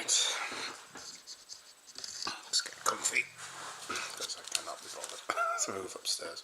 Right. Let's get comfy because I cannot be bothered to move upstairs.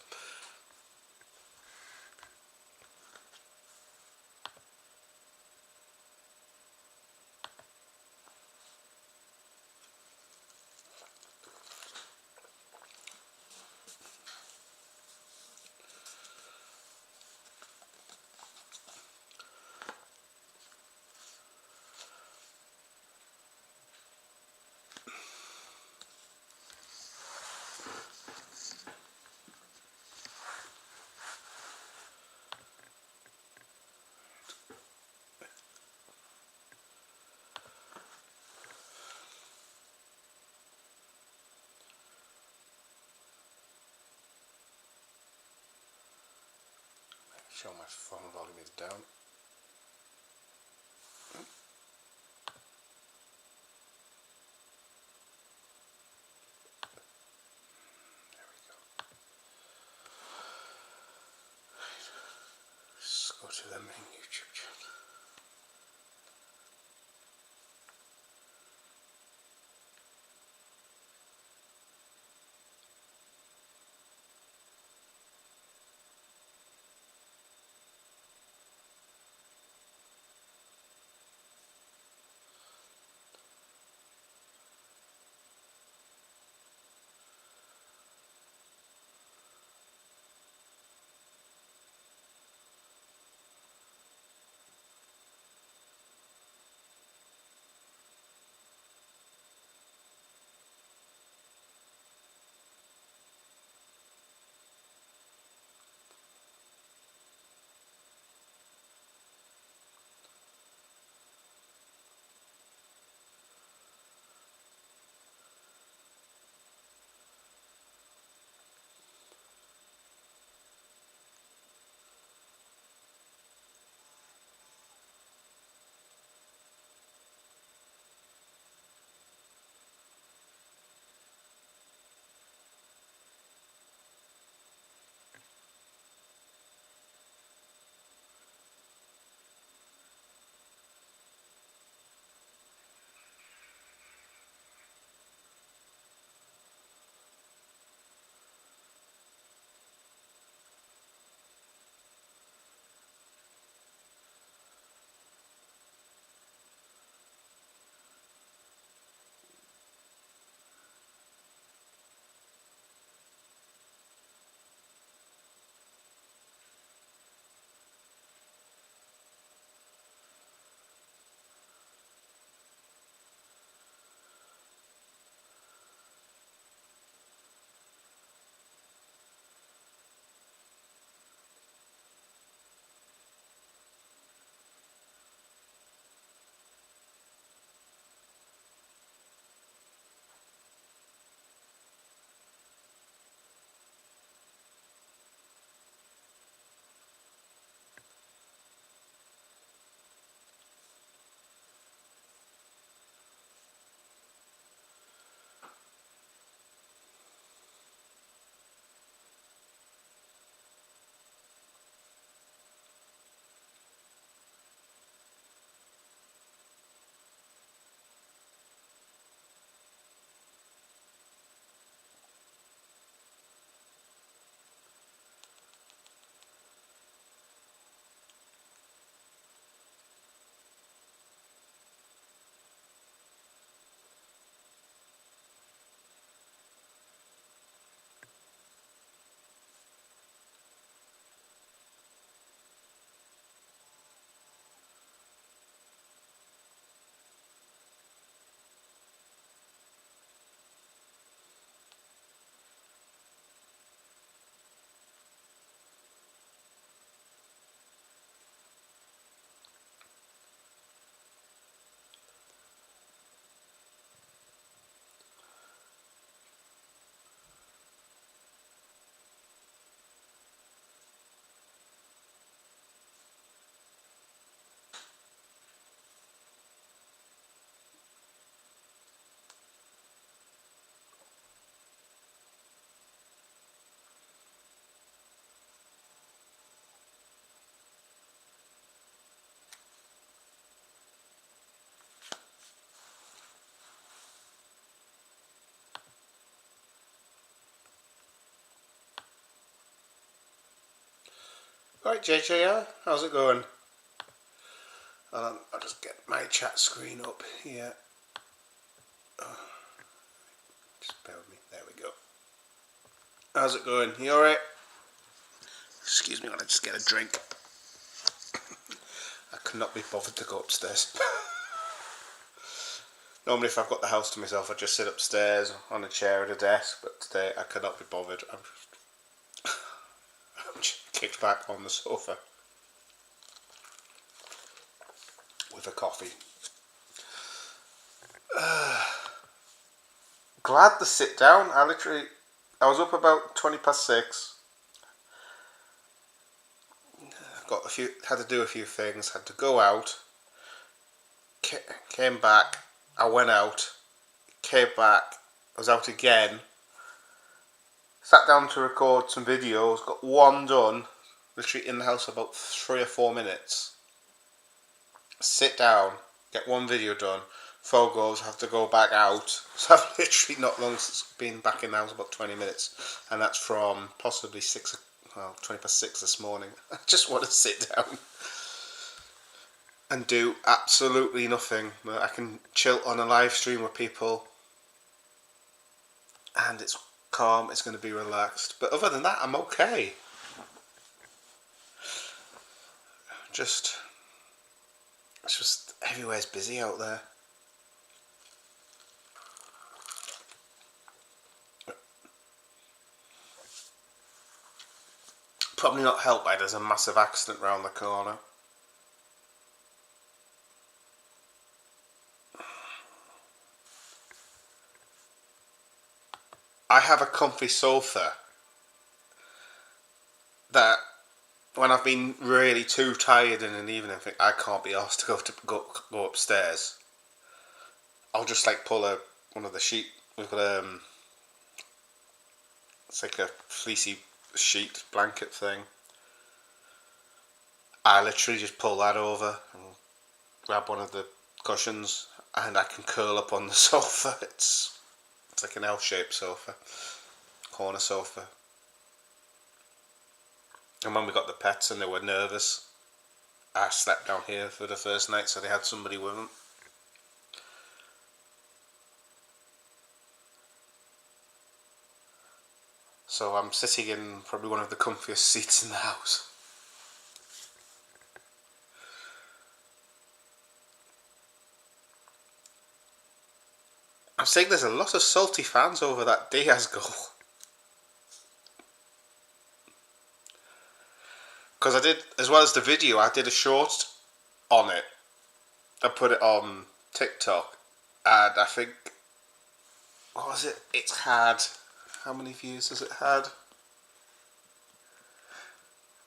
Make sure my phone volume is down. Let's go to the main YouTube channel. Right, JJR, how's it going? I'll just get my chat screen up here. Just bear with me. There we go. How's it going? You alright? Excuse me while I just get a drink. I could not be bothered to go upstairs. Normally if I've got the house to myself I just sit upstairs on a chair at a desk, but today I could not be bothered. I'm just kicked back on the sofa with a coffee. Glad to sit down. I was up about 6:20. Had to do a few things, had to go out, came back, I went out, came back, I was out again, sat down to record some videos, got one done, literally in the house about 3 or 4 minutes, sit down, get one video done, phone goes, have to go back out, so I've literally not long since been back in the house about 20 minutes, and that's from possibly 6 this morning. I just want to sit down and do absolutely nothing. I can chill on a live stream with people and it's calm, it's going to be relaxed, but other than that I'm okay. It's just everywhere's busy out there. Probably not helped by there's a massive accident round the corner. I have a comfy sofa that when I've been really too tired in an evening and think I can't be asked to go upstairs, I'll just like pull one of the sheet. We've got it's like a fleecy sheet blanket thing. I literally just pull that over and grab one of the cushions and I can curl up on the sofa. It's like an L-shaped sofa, corner sofa. And when we got the pets and they were nervous, I slept down here for the first night, so they had somebody with them. So I'm sitting in probably one of the comfiest seats in the house. I'm saying there's a lot of salty fans over that Diaz goal. Because I did, as well as the video, I did a short on it. I put it on TikTok. And I think, what was it? It's had, how many views has it had?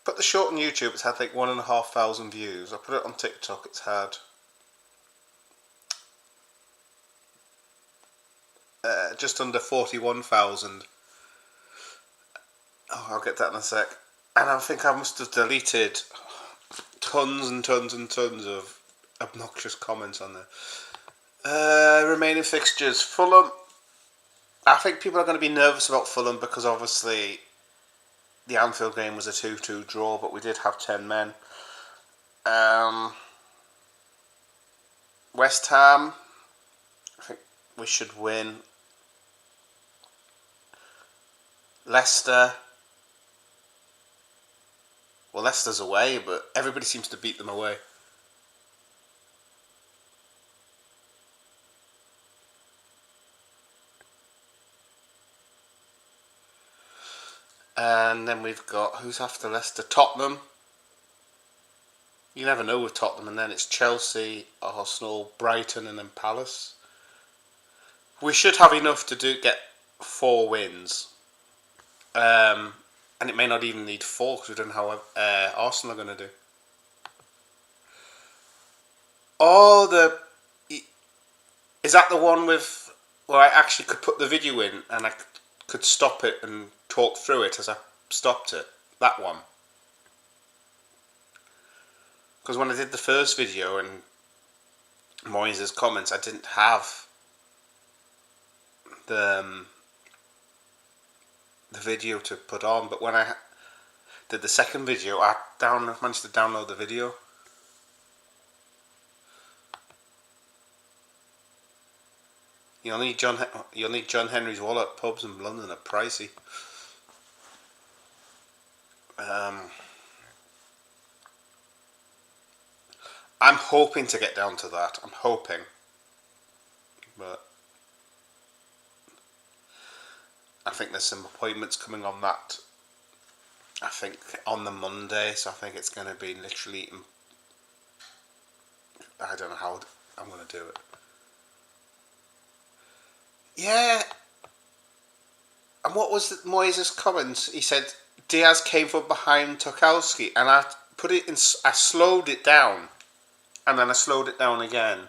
Put the short on YouTube, it's had like 1,500 views. I put it on TikTok, it's had just under 41,000. Oh, I'll get that in a sec. And I think I must have deleted tons and tons and tons of obnoxious comments on there. Remaining fixtures. Fulham. I think people are going to be nervous about Fulham because obviously the Anfield game was a 2-2 draw, but we did have 10 men. West Ham. I think we should win. Leicester. Well, Leicester's away, but everybody seems to beat them away. And then we've got, who's after Leicester? Tottenham. You never know with Tottenham, and then it's Chelsea, Arsenal, Brighton, and then Palace. We should have enough to get 4 wins. And it may not even need 4 because we don't know how Arsenal are going to do. Oh, is that the one with where I actually could put the video in and I could stop it and talk through it as I stopped it? That one. Because when I did the first video and Moyes' comments, I didn't have the video to put on, but when did the second video, I managed to download the video. You'll need John Henry's wallet. Pubs in London are pricey. I'm hoping to get down to that. I'm hoping, but I think there's some appointments coming on that. I think on the Monday, so I think it's going to be literally. I don't know how I'm going to do it. Yeah. And what was Moyes' comments? He said Diaz came from behind Tarkowski, and I put it in. I slowed it down, and then I slowed it down again,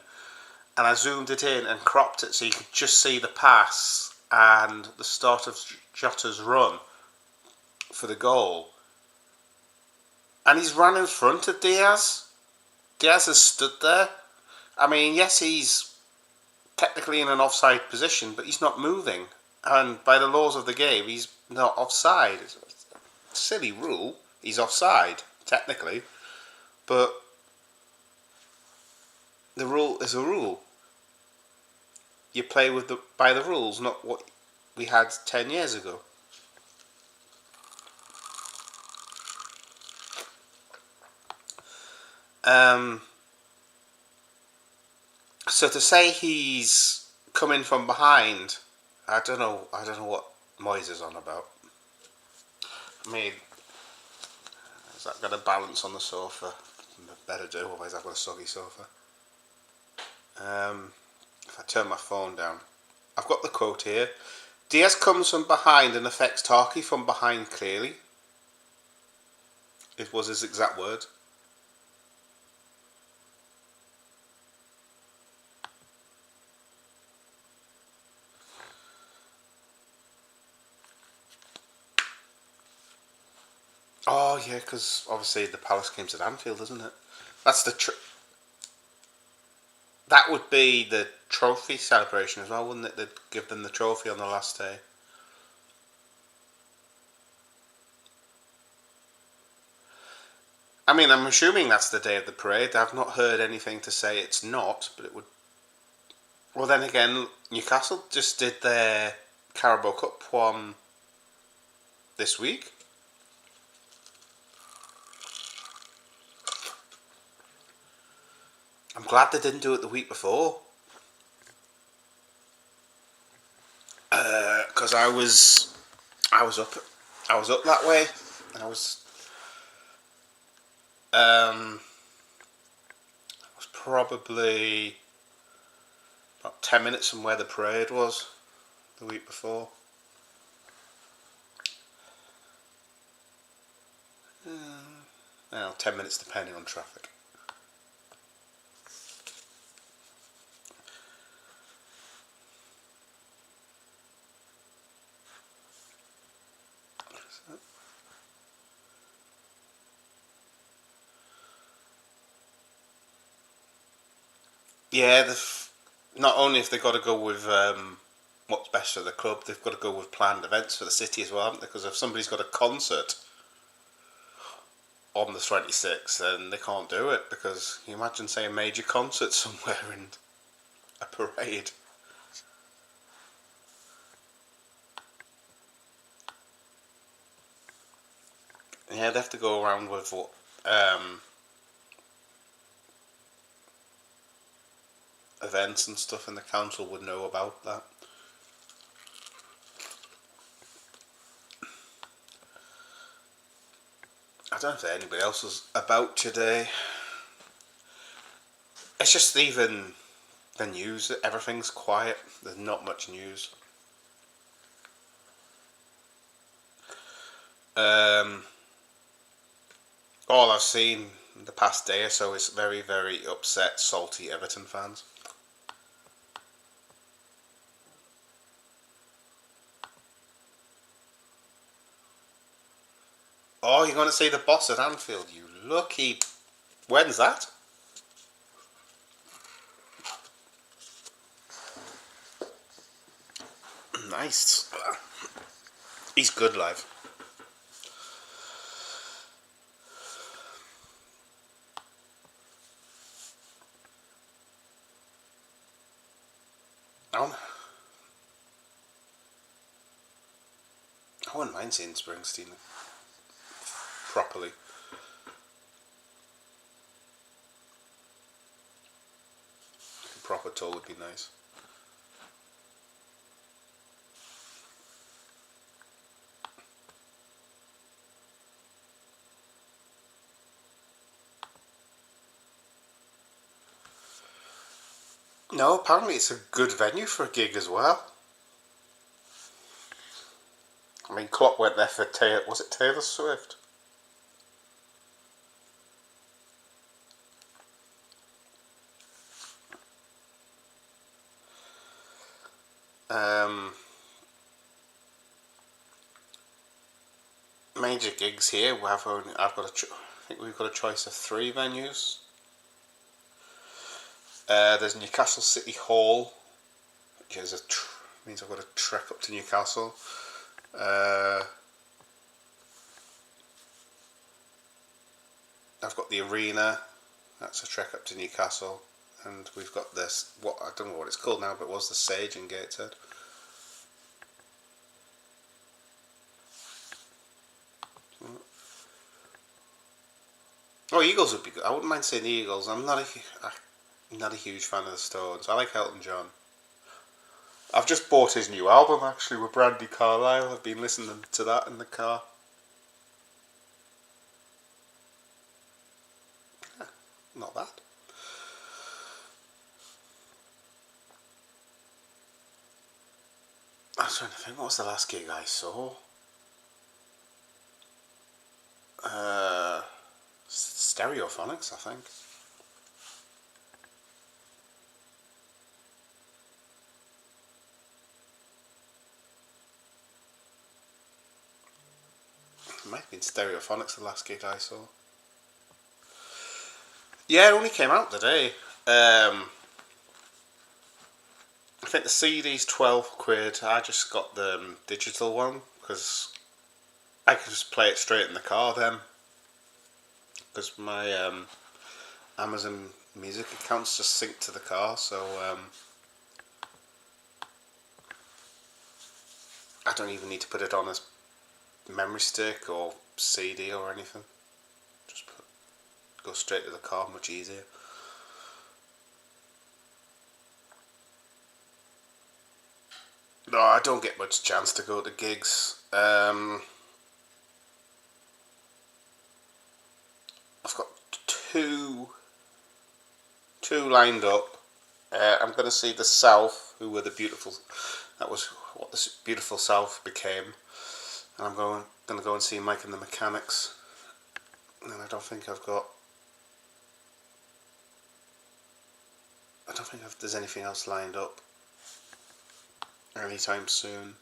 and I zoomed it in and cropped it so you could just see the pass and the start of Jota's run for the goal. And he's run in front of Diaz. Diaz has stood there. I mean, yes, he's technically in an offside position, but he's not moving. And by the laws of the game, he's not offside. It's a silly rule. He's offside, technically. But the rule is a rule. You play by the rules, not what we had 10 years ago. So to say he's coming from behind, I don't know what Moyes is on about. I mean, is that got a balance on the sofa? Better do, otherwise I've got a soggy sofa. If I turn my phone down, I've got the quote here. Diaz comes from behind and affects Tarky from behind clearly. It was his exact word. Oh yeah, because obviously the Palace came to Anfield, isn't it? That's that would be the trophy celebration as well, wouldn't it? They'd give them the trophy on the last day. I mean, I'm assuming that's the day of the parade. I've not heard anything to say it's not, but it would. Well, then again, Newcastle just did their Carabao Cup one this week. I'm glad they didn't do it the week before. Because I was up that way. I was probably about 10 minutes from where the parade was the week before. Well, 10 minutes depending on traffic. Yeah, not only have they got to go with what's best for the club, they've got to go with planned events for the city as well, haven't they? Because if somebody's got a concert on the 26th, then they can't do it, because you imagine, say, a major concert somewhere in a parade. Yeah, they have to go around with what events and stuff, and the council would know about that. I don't think anybody else was about today. It's just even the news, everything's quiet. There's not much news. All I've seen in the past day or so is very, very upset, salty Everton fans. Oh, you're going to see the boss at Anfield, you lucky... When's that? Nice. He's good, live. I wouldn't mind seeing Springsteen properly. A proper tour would be nice. No, apparently it's a good venue for a gig as well. I mean, Kop went there for was it Taylor Swift? Major gigs here. I think we've got a choice of 3 venues. There's Newcastle City Hall, which is means I've got to trek up to Newcastle. I've got the Arena. That's a trek up to Newcastle, and we've got this. What I don't know what it's called now, but it was the Sage in Gateshead. Oh, Eagles would be good. I wouldn't mind seeing the Eagles. I'm not a huge fan of the Stones. I like Elton John. I've just bought his new album actually with Brandy Carlisle. I've been listening to that in the car. Yeah, not bad. I was trying to think, what was the last gig I saw? Stereophonics, I think. It might have been Stereophonics the last gig I saw. Yeah, it only came out today. I think the CD's £12. I just got the digital one because I can just play it straight in the car then. Because my Amazon Music accounts just sync to the car, so I don't even need to put it on as memory stick or CD or anything. Just go straight to the car, much easier. No, I don't get much chance to go to gigs. I've got two lined up. I'm going to see the South, who were the beautiful. That was what the Beautiful South became, and I'm going to go and see Mike and the Mechanics. And I don't think there's anything else lined up anytime soon.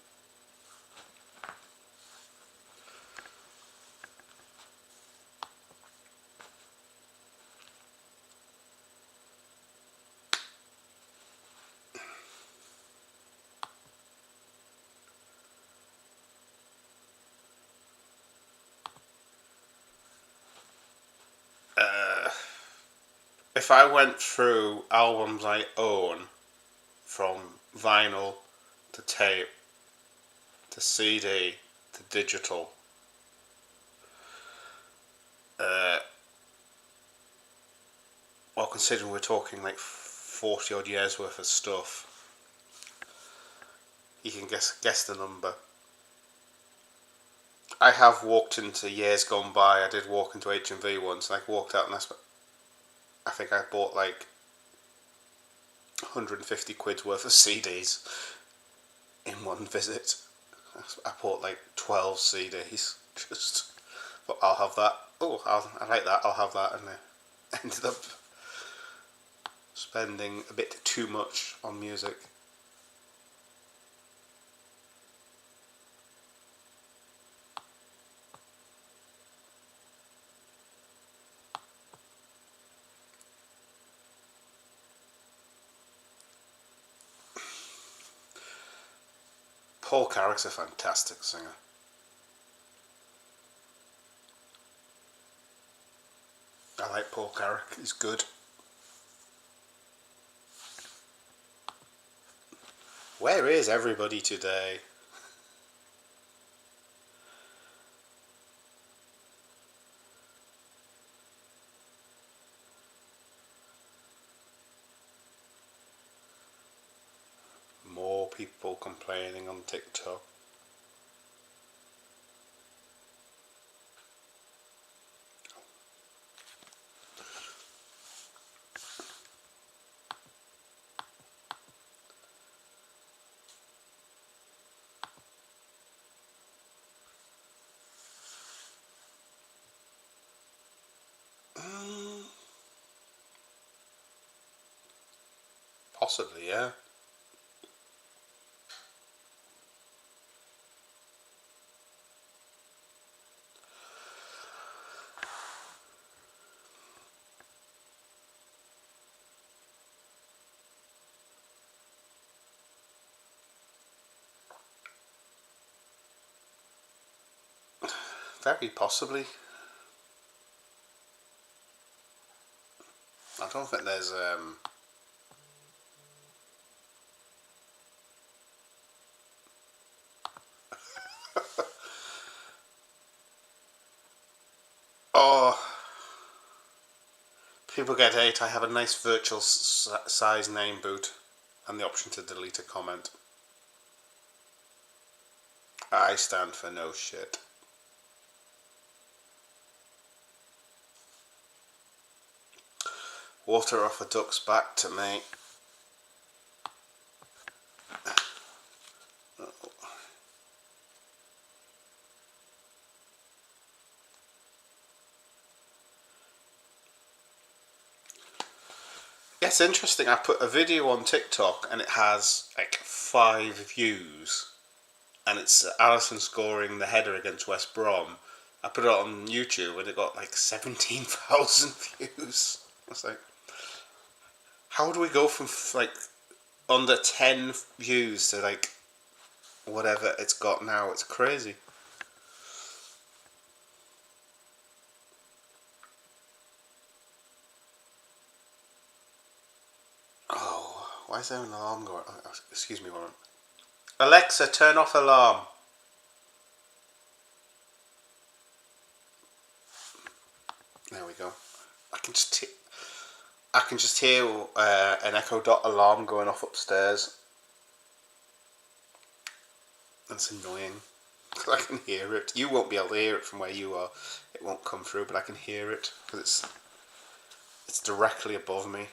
If I went through albums I own, from vinyl to tape to CD to digital, well, considering we're talking like 40 odd years worth of stuff, you can guess the number. I have walked into years gone by. I did walk into H&V once, and I walked out and I think I bought like 150 quid's worth of CDs in one visit. I bought like 12 CDs. Just, but I'll have that. Oh, I like that. I'll have that, and I ended up spending a bit too much on music. Paul Carrick's a fantastic singer. I like Paul Carrick. He's good. Where is everybody today? More people complaining on TikTok. Possibly, yeah. Very possibly. I don't think there's oh, people get hate. I have a nice virtual size name boot and the option to delete a comment. I stand for no shit. Water off a duck's back to me. It's interesting. I put a video on TikTok and it has like 5 views, and it's Allison scoring the header against West Brom. I put it on YouTube and it got like 17,000 views. I was like, how do we go from like under 10 views to like whatever it's got now? It's crazy. Oh, why is there an alarm going? Oh, excuse me, Warren. Alexa, turn off alarm. There we go. I can just hear an Echo Dot alarm going off upstairs. That's annoying. I can hear it. You won't be able to hear it from where you are. It won't come through, but I can hear it because it's directly above me.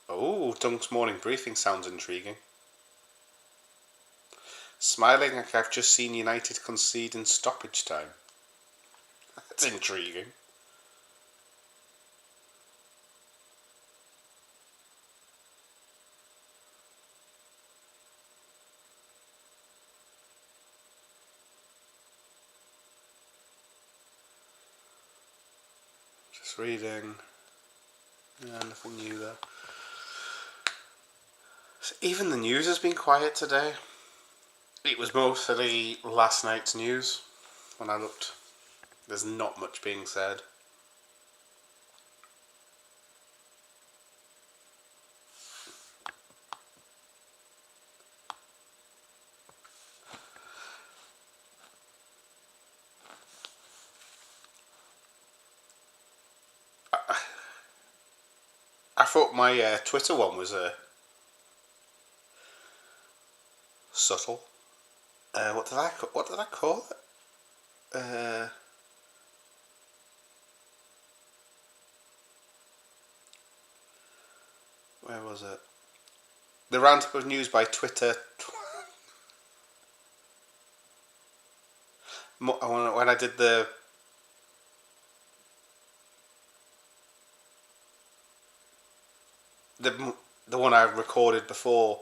Oh, Dunk's morning briefing sounds intriguing. Smiling like I've just seen United concede in stoppage time. That's intriguing. Just reading. Yeah, nothing new there. So even the news has been quiet today. It was mostly last night's news. When I looked, there's not much being said. I thought my Twitter one was subtle. What did I call it? Where was it? The roundup of news by Twitter. When I did the one I recorded before,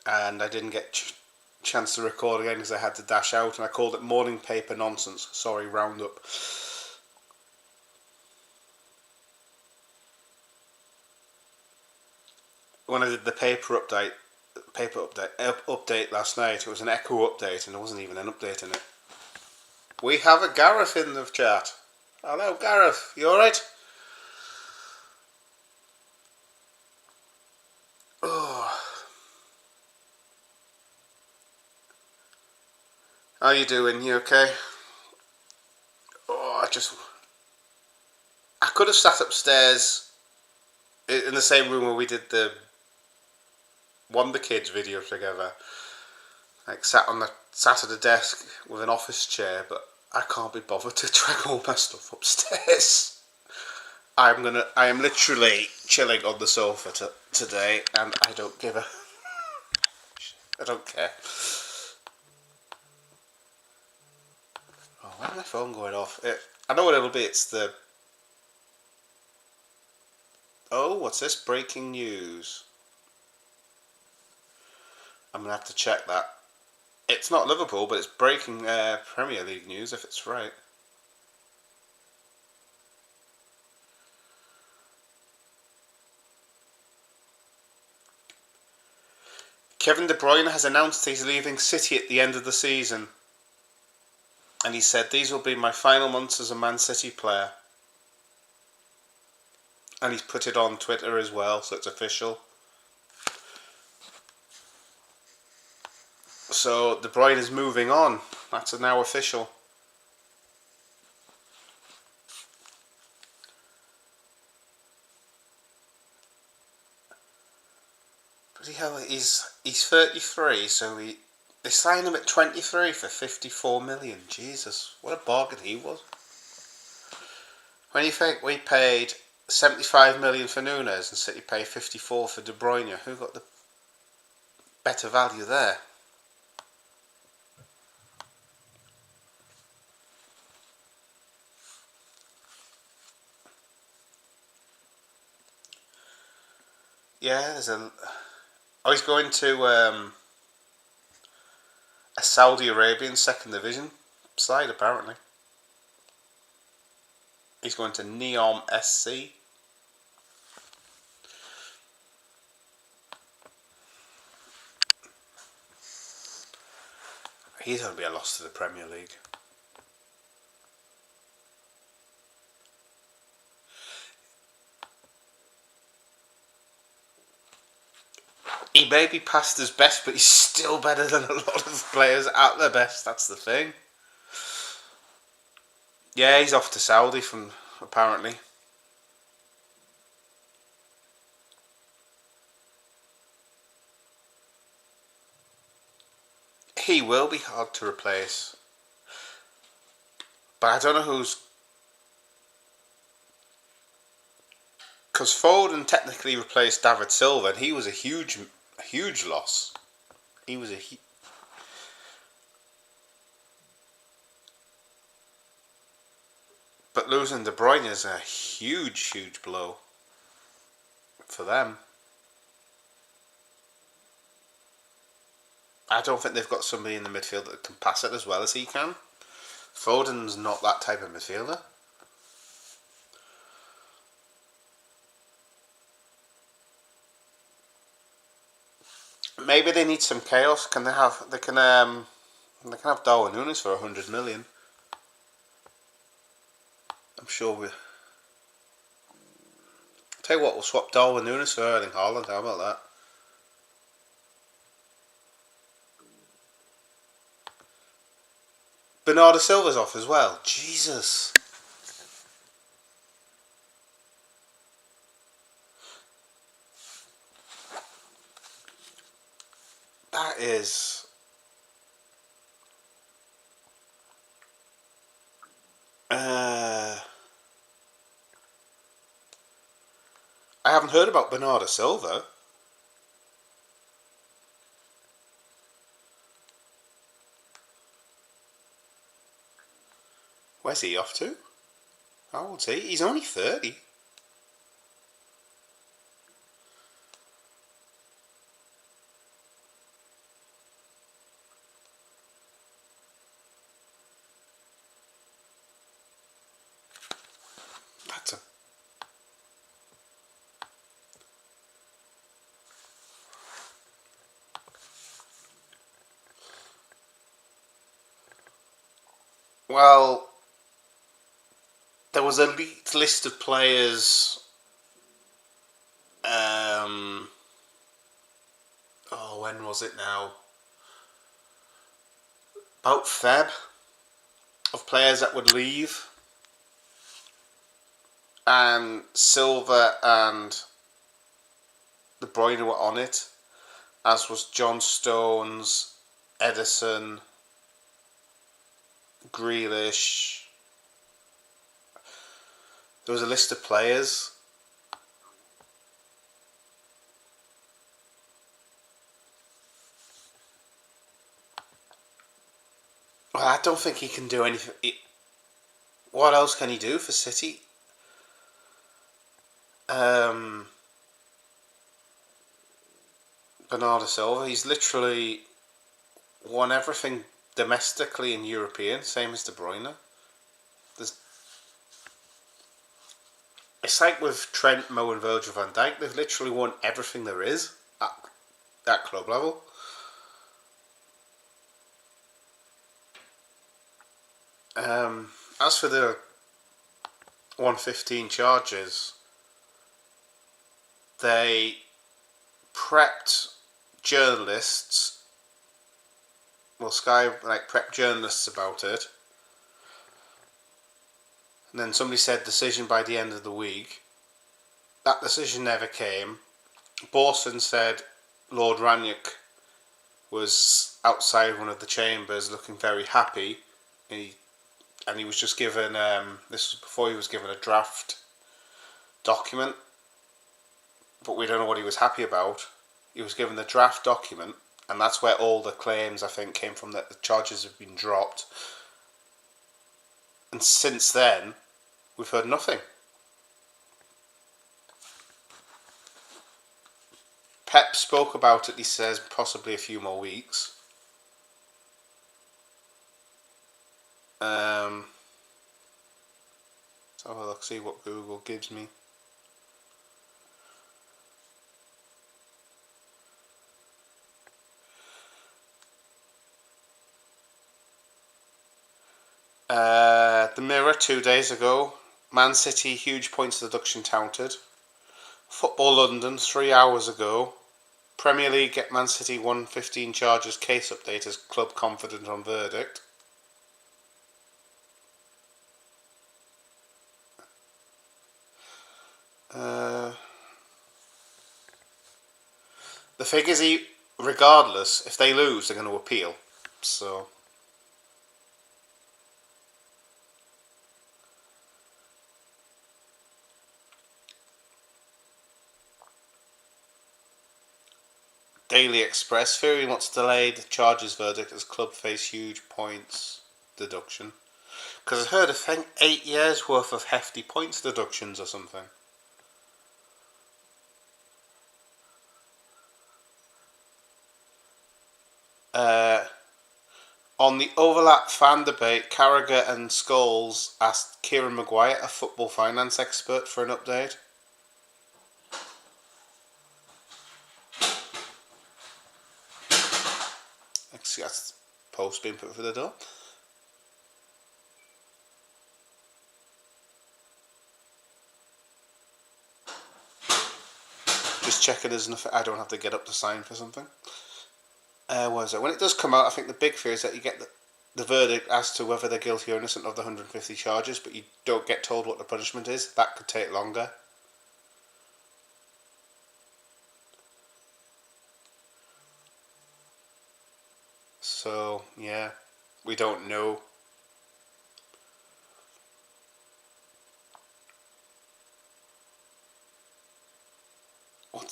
and I didn't get chance to record again because I had to dash out, and I called it morning paper nonsense. Sorry, roundup. When I did the paper update last night, it was an Echo update, and there wasn't even an update in it. We have a Gareth in the chat. Hello, Gareth. You alright? Oh. How you doing? You okay? Oh, I could have sat upstairs in the same room where we did the Wonder Kids video together. Like sat at a desk with an office chair, but I can't be bothered to drag all my stuff upstairs. I am literally chilling on the sofa today, and I don't care. Oh, where's my phone going off? I know what it'll be. It's the... Oh, what's this? Breaking news. I'm going to have to check that. It's not Liverpool, but it's breaking Premier League news, if it's right. Kevin De Bruyne has announced he's leaving City at the end of the season. And he said, "These will be my final months as a Man City player." And he's put it on Twitter as well, so it's official. So De Bruyne is moving on. That's now official. Bloody hell, he's 33, so they signed him at 23 for 54 million. Jesus, what a bargain he was. When you think we paid 75 million for Nunes and City paid 54 for De Bruyne, who got the better value there? Yeah, he's going to a Saudi Arabian second division side apparently. He's going to Neom SC. He's going to be a loss to the Premier League. He may be past his best, but he's still better than a lot of players at their best. That's the thing. Yeah, he's off to Saudi apparently. He will be hard to replace. But I don't know who's... Because Foden technically replaced David Silva, and he was a huge loss. He was But losing De Bruyne is a huge blow for them. I don't think they've got somebody in the midfield that can pass it as well as he can. Foden's not that type of midfielder. Maybe they need some chaos. They can have Darwin Núñez for 100 million. I'm sure tell you what, we'll swap Darwin Núñez for Erling Haaland. How about that? Bernardo Silva's off as well. Jesus. That is... I haven't heard about Bernardo Silva. Where's he off to? How old's he? He's only 30. That's a... Well, there was a leaked list of players. When was it now? About Feb, of players that would leave, and Silva and De Bruyne were on it, as was John Stones, Edison, Grealish. There was a list of players. Well, I don't think he can do anything. What else can he do for City? Bernardo Silva, he's literally won everything domestically and European, same as De Bruyne. It's like with Trent, Mo and Virgil van Dijk, they've literally won everything there is at club level. As for the 115 charges, they prepped journalists. Well, Sky prepped journalists about it, and then somebody said decision by the end of the week. That decision never came. Borson said Lord Ranick was outside one of the chambers looking very happy, and he was just given, this was before he was given a draft document, but we don't know what he was happy about. He was given the draft document, and that's where all the claims, I think, came from, that the charges have been dropped. And since then, we've heard nothing. Pep spoke about it, he says, possibly a few more weeks. Let's have a look, see what Google gives me. The Mirror 2 days ago. Man City huge points deduction touted. Football London 3 hours ago. Premier League get Man City 115 charges case update as club confident on verdict. The figures, regardless, if they lose, they're going to appeal. So Daily Express, Fury wants delayed charges verdict as club face huge points deduction. Because I heard, I think, 8 years worth of hefty points deductions or something. On the overlap fan debate, Carragher and Scholes asked Kieran Maguire, a football finance expert, for an update. Actually, that's the post being put through the door. Just checking there's nothing. I don't have to get up to sign for something. What is it? When it does come out, I think the big fear is that you get the verdict as to whether they're guilty or innocent of the 150 charges, but you don't get told what the punishment is. That could take longer. So, yeah, we don't know.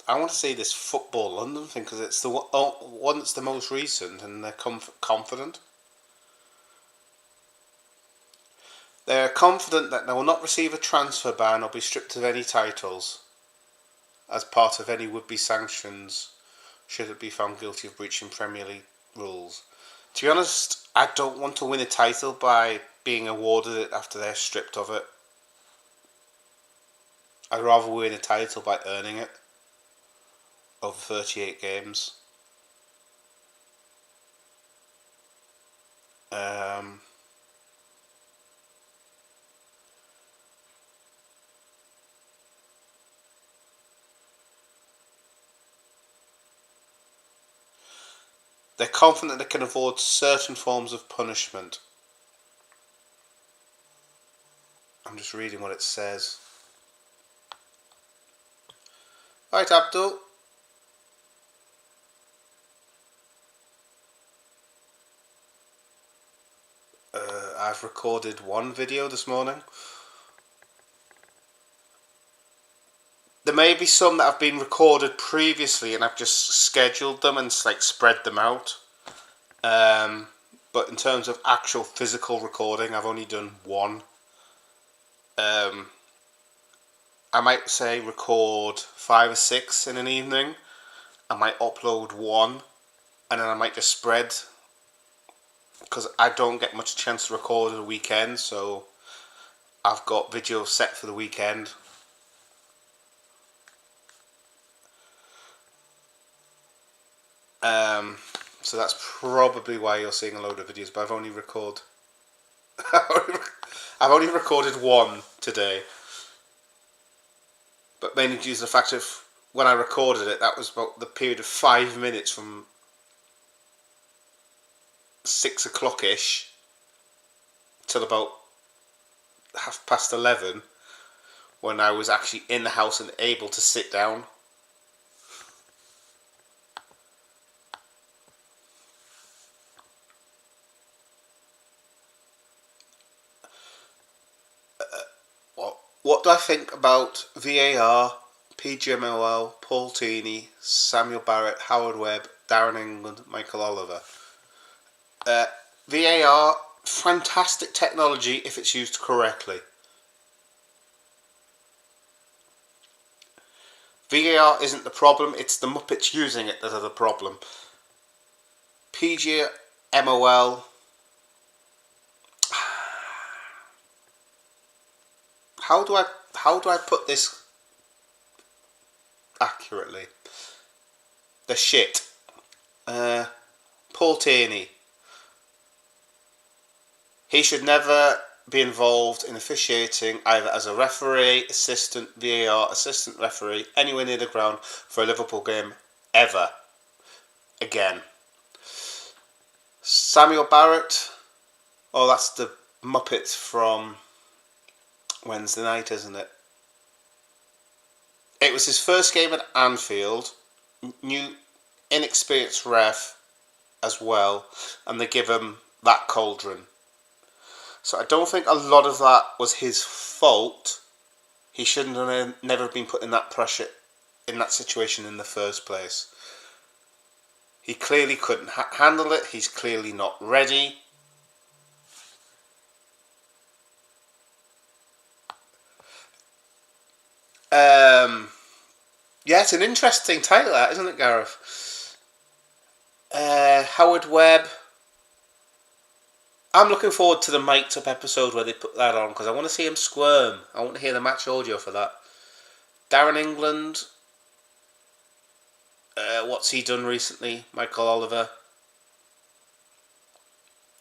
I want to say this Football London thing because it's the one that's the most recent, and they're confident. They're confident that they will not receive a transfer ban or be stripped of any titles as part of any would-be sanctions should it be found guilty of breaching Premier League rules. To be honest, I don't want to win a title by being awarded it after they're stripped of it. I'd rather win a title by earning it over 38 games. They're confident they can avoid certain forms of punishment. I'm just reading what it says. Right, Abdul. I've recorded one video this morning. There may be some that have been recorded previously and I've just scheduled them and like spread them out. But in terms of actual physical recording, I've only done one. I might say record 5 or 6 in an evening. I might upload one, and then I might just spread, because I don't get much chance to record at a weekend, so I've got videos set for the weekend. So that's probably why you're seeing a load of videos, but I've only recorded one today. But mainly due to the fact of when I recorded it, that was about the period of 5 minutes from 6 o'clock-ish till about 11:30, when I was actually in the house and able to sit down. What do I think about VAR, PGMOL, Paul Tini, Samuel Barrett, Howard Webb, Darren England, Michael Oliver? VAR, fantastic technology if it's used correctly. VAR isn't the problem, it's the Muppets using it that are the problem. PGMOL, how do I put this accurately? The shit. Paul Tierney. He should never be involved in officiating either as a referee, assistant, VAR, assistant referee, anywhere near the ground for a Liverpool game ever again. Samuel Barrett. Oh, that's the Muppets from Wednesday night, isn't it? It was his first game at Anfield. New, inexperienced ref as well, and they give him that cauldron. So I don't think a lot of that was his fault. He shouldn't have never been put in that pressure, in that situation in the first place. He clearly couldn't handle it. He's clearly not ready. Yeah, it's an interesting title, that, isn't it, Gareth? Howard Webb. I'm looking forward to the mic'd up episode where they put that on, because I want to see him squirm. I want to hear the match audio for that. Darren England. What's he done recently? Michael Oliver.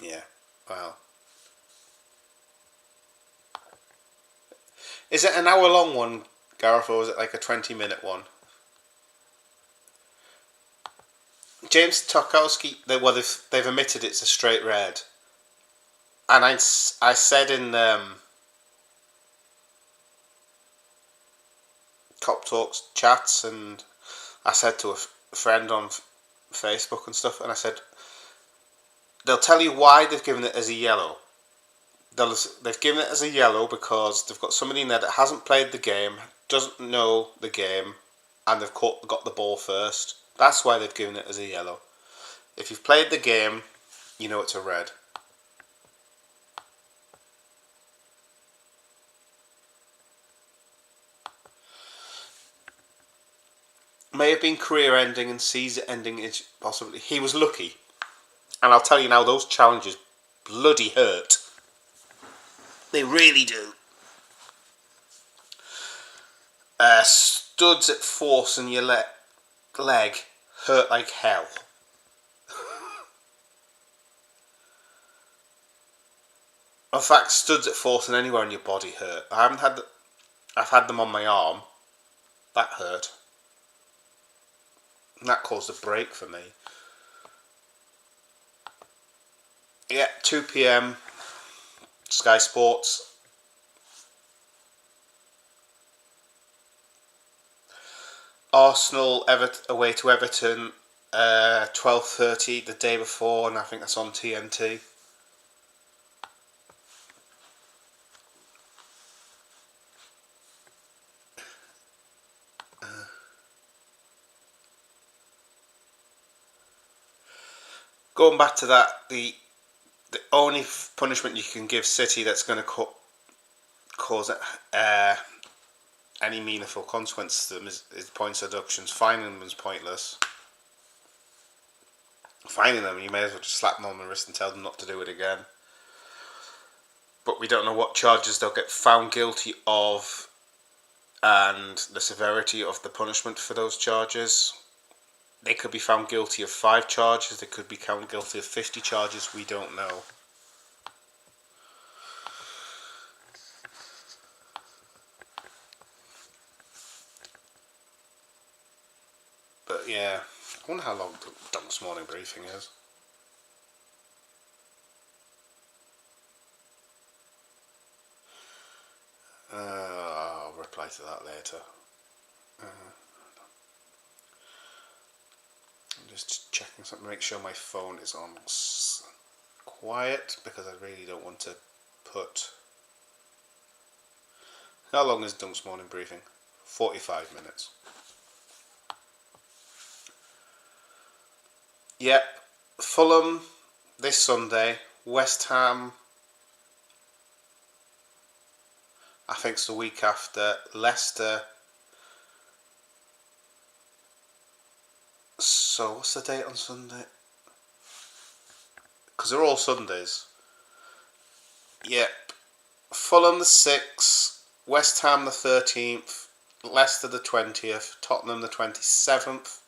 Yeah, wow. Is it an hour long one, Gareth, or is it like a 20-minute one? James Tarkowski, they've admitted it's a straight red. And I said in Cop Talks chats, and I said to a friend on Facebook and stuff, and I said, they'll tell you why they've given it as a yellow. They've given it as a yellow because they've got somebody in there that hasn't played the game, doesn't know the game, and they've got the ball first. That's why they've given it as a yellow. If you've played the game, you know it's a red. May have been career ending and season ending is possibly. He was lucky. And I'll tell you now, those challenges bloody hurt. They really do. Studs at forcing your leg hurt like hell. In fact, studs at forcing anywhere in your body hurt. I've had them on my arm. That hurt. And that caused a break for me. Yeah, 2 p.m. Sky Sports. Arsenal away to Everton, 12:30 the day before, and I think that's on TNT. Going back to that, the only punishment you can give City that's going to cause any meaningful consequence to them is points deductions. Fining them is pointless. Fining them, you may as well just slap them on the wrist and tell them not to do it again. But we don't know what charges they'll get found guilty of and the severity of the punishment for those charges. They could be found guilty of 5 charges, they could be found guilty of 50 charges, we don't know. But yeah, I wonder how long Dunk's morning briefing is. I'll reply to that later. I'm just checking something, make sure my phone is on quiet, because I really don't want to put... How long is Dunk's morning briefing? 45 minutes. Yep, Fulham this Sunday, West Ham I think it's the week after, Leicester. So what's the date on Sunday? Because they're all Sundays. Yep. Fulham the 6th, West Ham the 13th, Leicester the 20th, Tottenham the 27th.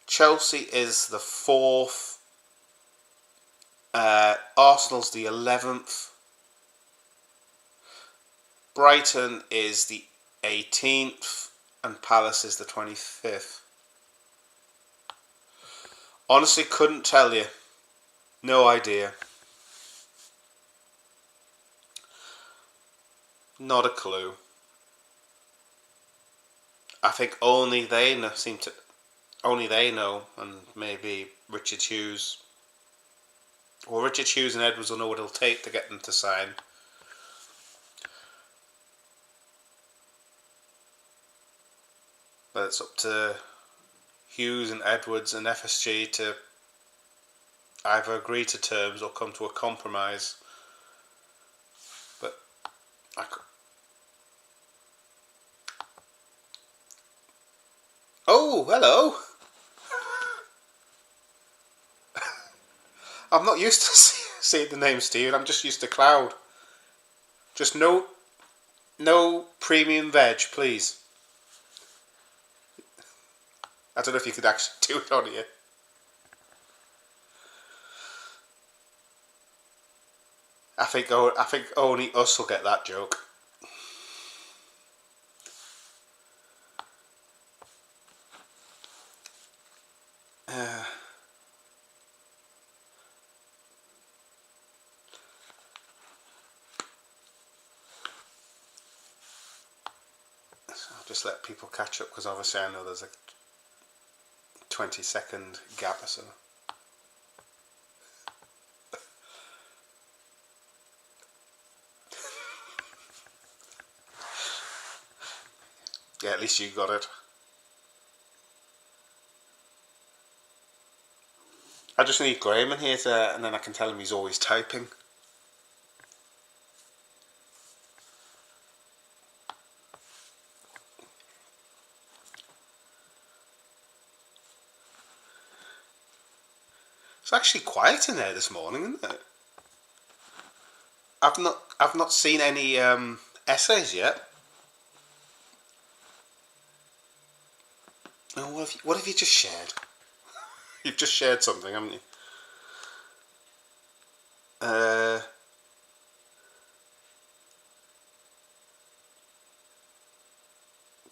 Chelsea is the 4th. Arsenal's the 11th. Brighton is the 18th. And Palace is the 25th. Honestly, couldn't tell you. No idea. Not a clue. I think only they know, only they know, and maybe Richard Hughes. Well, Richard Hughes and Edwards will know what it'll take to get them to sign. But it's up to Hughes and Edwards and FSG to either agree to terms or come to a compromise. But oh, hello. I'm not used to seeing the name Steven. I'm just used to Cloud. Just no premium veg, please. I don't know if you could actually do it on here. I think only us will get that joke. I'll just let people catch up, because obviously I know there's a 20-second gap or so. Yeah, at least you got it. I just need Graham in here and then I can tell him he's always typing. It's actually quiet in there this morning, isn't it? I've not seen any essays yet. Oh, what have you just shared? You've just shared something, haven't you?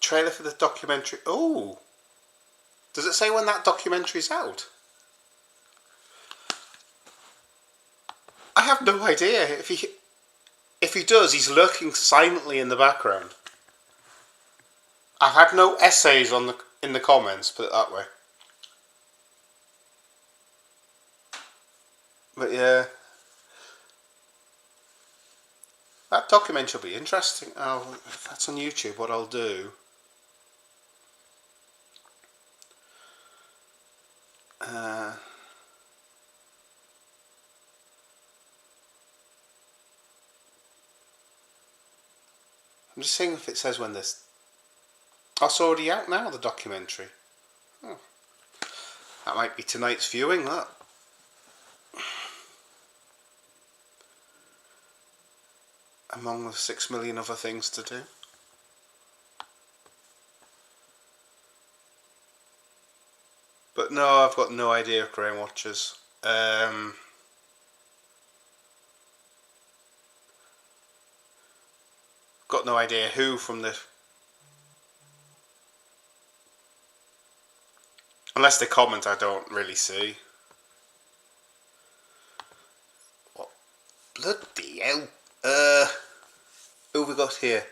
Trailer for the documentary. Oh, does it say when that documentary's out? have no idea. If he does, he's lurking silently in the background. I've had no essays in the comments, put it that way. But yeah, that documentary will be interesting. If that's on YouTube, what I'll do. I'm just seeing if it says when this. Oh, it's already out now, the documentary. Oh, that might be tonight's viewing, that. Among the 6 million other things to do. But no, I've got no idea if Graham watches. Got no idea who from the... Unless they comment, I don't really see. What? Bloody hell. Who have we got here?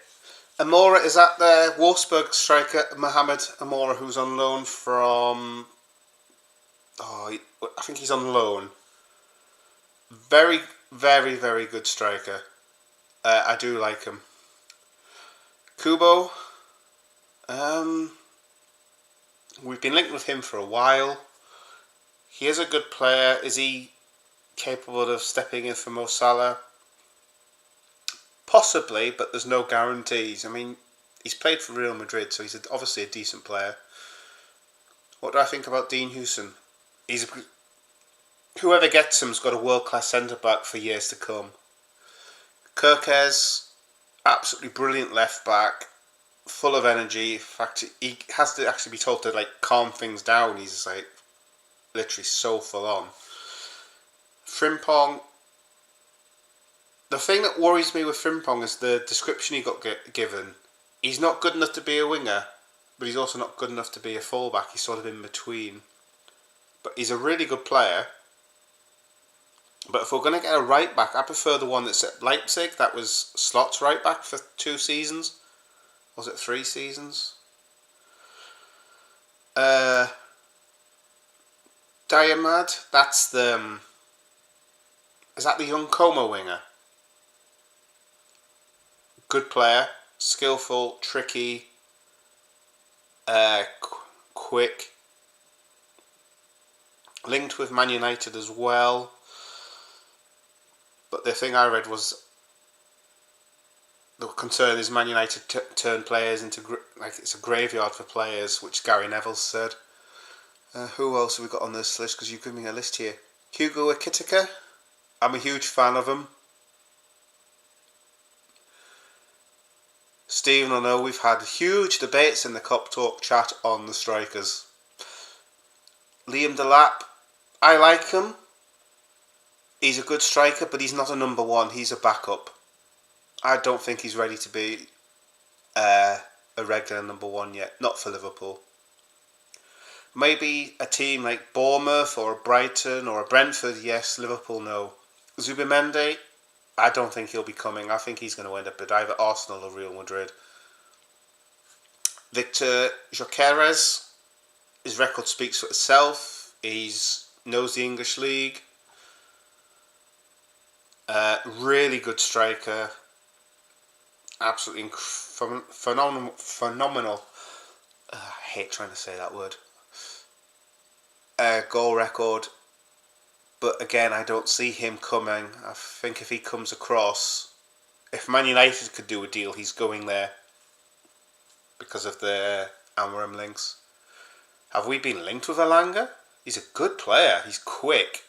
Amora, is that the Wolfsburg striker, Mohamed Amora, who's on loan from... I think he's on loan. Very, very, very good striker. I do like him. Kubo. We've been linked with him for a while. He is a good player. Is he capable of stepping in for Mo Salah? Possibly, but there's no guarantees. I mean, he's played for Real Madrid, so he's obviously a decent player. What do I think about Dean Huijsen? Whoever gets him's got a world-class centre-back for years to come. Kirkes, absolutely brilliant left-back, full of energy. In fact, he has to actually be told to calm things down. He's literally so full on. Frimpong. The thing that worries me with Frimpong is the description he got given. He's not good enough to be a winger, but he's also not good enough to be a fullback. He's sort of in between. But he's a really good player. But if we're going to get a right back, I prefer the one that's at Leipzig. That was Slot's right back for 2 seasons. Was it 3 seasons? Diamad, that's the... Is that the young Como winger? Good player, skillful, tricky, quick. Linked with Man United as well. But the thing I read was the concern is Man United turn players into it's a graveyard for players, which Gary Neville said. Who else have we got on this list? Because you've given me a list here. Hugo Ekitike. I'm a huge fan of him. Stephen, I know we've had huge debates in the Kop Talk chat on the strikers. Liam Delap, I like him. He's a good striker, but he's not a number 1. He's a backup. I don't think he's ready to be a regular number 1 yet. Not for Liverpool. Maybe a team like Bournemouth or Brighton or Brentford, yes. Liverpool, no. Zubimendi, I don't think he'll be coming. I think he's going to end up at either Arsenal or Real Madrid. Victor Gyökeres, his record speaks for itself. He knows the English league. Really good striker. Absolutely phenomenal. I hate trying to say that word. Goal record. But again, I don't see him coming. I think if he comes across, if Man United could do a deal, he's going there because of the Amorim links. Have we been linked with Elanga? He's a good player. He's quick.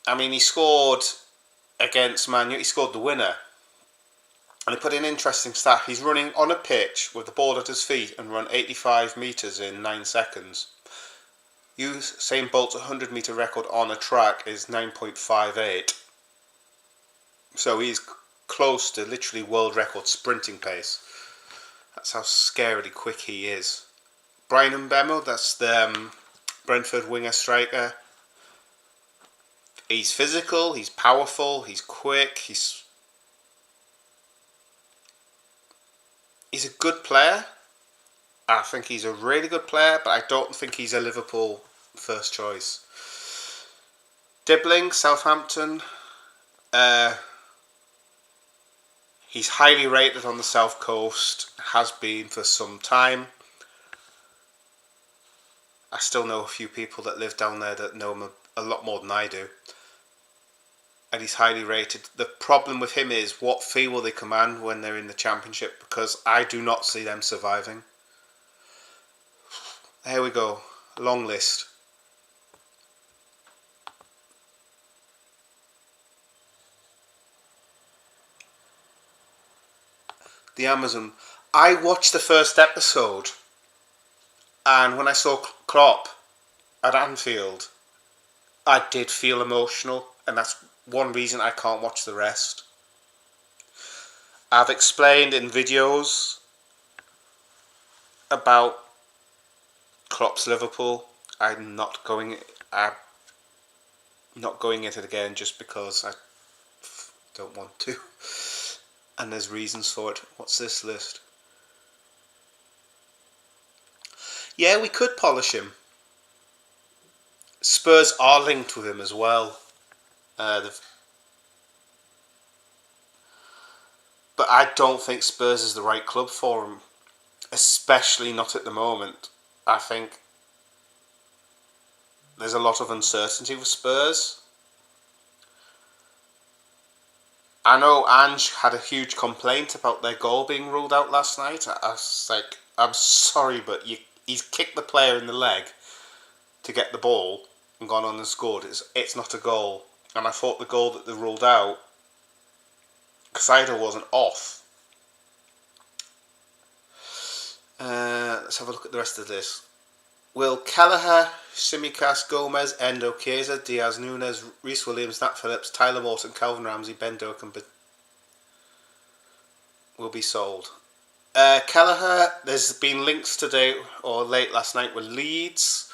I mean, he scored against Man U. He scored the winner. And he put in an interesting stat. He's running on a pitch with the ball at his feet and run 85 metres in 9 seconds. Usain Bolt's 100-metre record on a track is 9.58. So he's close to literally world record sprinting pace. That's how scarily quick he is. Brian Mbemo, that's the Brentford winger striker. He's physical, he's powerful, he's quick, he's a good player. I think he's a really good player, but I don't think he's a Liverpool first choice. Dibbling, Southampton. He's highly rated on the South Coast, has been for some time. I still know a few people that live down there that know him a lot more than I do. And he's highly rated. The problem with him is what fee will they command when they're in the Championship, because I do not see them surviving. Here we go. Long list. The Amazon. I watched the first episode, and when I saw Klopp at Anfield, I did feel emotional, and that's one reason I can't watch the rest. I've explained in videos about Klopp's Liverpool. I'm not going into it again just because I don't want to. And there's reasons for it. What's this list? Yeah, we could polish him. Spurs are linked with him as well. But I don't think Spurs is the right club for him. Especially not at the moment. I think there's a lot of uncertainty with Spurs. I know Ange had a huge complaint about their goal being ruled out last night. I was like, I'm sorry, but he's kicked the player in the leg to get the ball and gone on and scored. It's not a goal. And I thought the goal that they ruled out, Casado wasn't off. Let's have a look at the rest of this. Will Kelleher, Tsimikas, Gomez, Endo, Chiesa, Diaz, Nunes, Reece Williams, Nat Phillips, Tyler Morton, Calvin Ramsey, Ben Doak and will be sold. Kelleher, there's been links today or late last night with Leeds.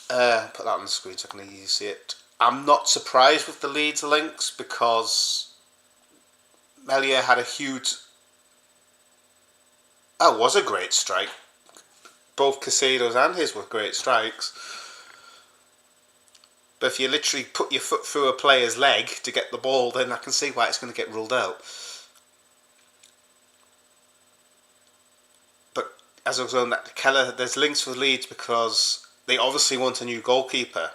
Put that on the screen so I can easily see it. I'm not surprised with the Leeds links because Melia had a huge... That was a great strike. Both Casado's and his were great strikes. But if you literally put your foot through a player's leg to get the ball, then I can see why it's going to get ruled out. But as I was on that, Keller, there's links for Leeds because they obviously want a new goalkeeper.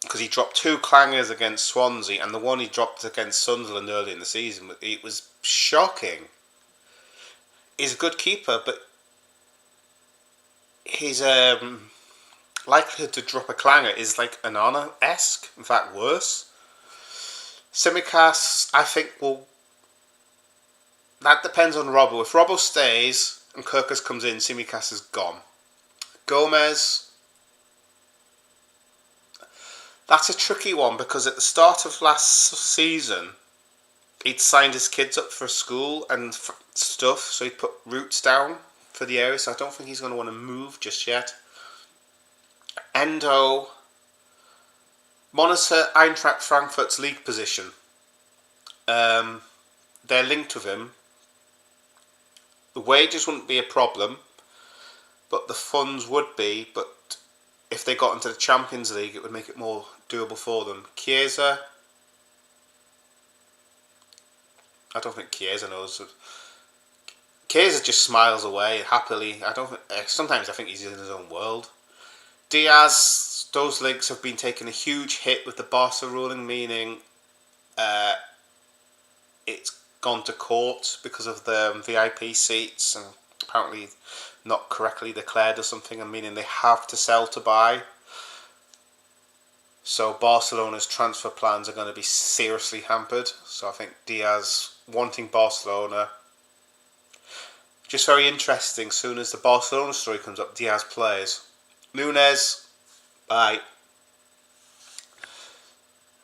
Because he dropped 2 clangers against Swansea, and the one he dropped against Sunderland early in the season, it was shocking. He's a good keeper, but his likelihood to drop a clanger is like Anana-esque, in fact worse. Tsimikas, I think, that depends on Robbo. If Robbo stays and Kirkus comes in, Tsimikas is gone. Gomez, that's a tricky one because at the start of last season, he'd signed his kids up for school and stuff, so he'd put roots down for the area, so I don't think he's going to want to move just yet. Endo, monitor Eintracht Frankfurt's league position. They're linked with him. The wages wouldn't be a problem, but the funds would be. But if they got into the Champions League, it would make it more doable for them. Chiesa, I don't think Chiesa knows. Chiesa just smiles away happily. Sometimes I think he's in his own world. Diaz, those links have been taking a huge hit with the Barca ruling, meaning it's gone to court because of the VIP seats and apparently not correctly declared or something, and meaning they have to sell to buy. So Barcelona's transfer plans are going to be seriously hampered. So I think Diaz wanting Barcelona. Just very interesting, soon as the Barcelona story comes up, Diaz plays. Nunes, bye.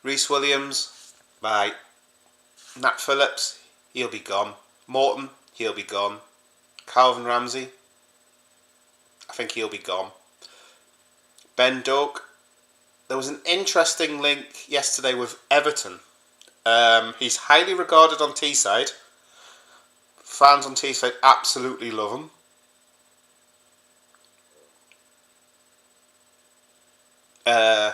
Reece Williams, bye. Nat Phillips, he'll be gone. Morton, he'll be gone. Calvin Ramsey, I think he'll be gone. Ben Doak, there was an interesting link yesterday with Everton. He's highly regarded on Teesside. Fans on Teesside absolutely love him. And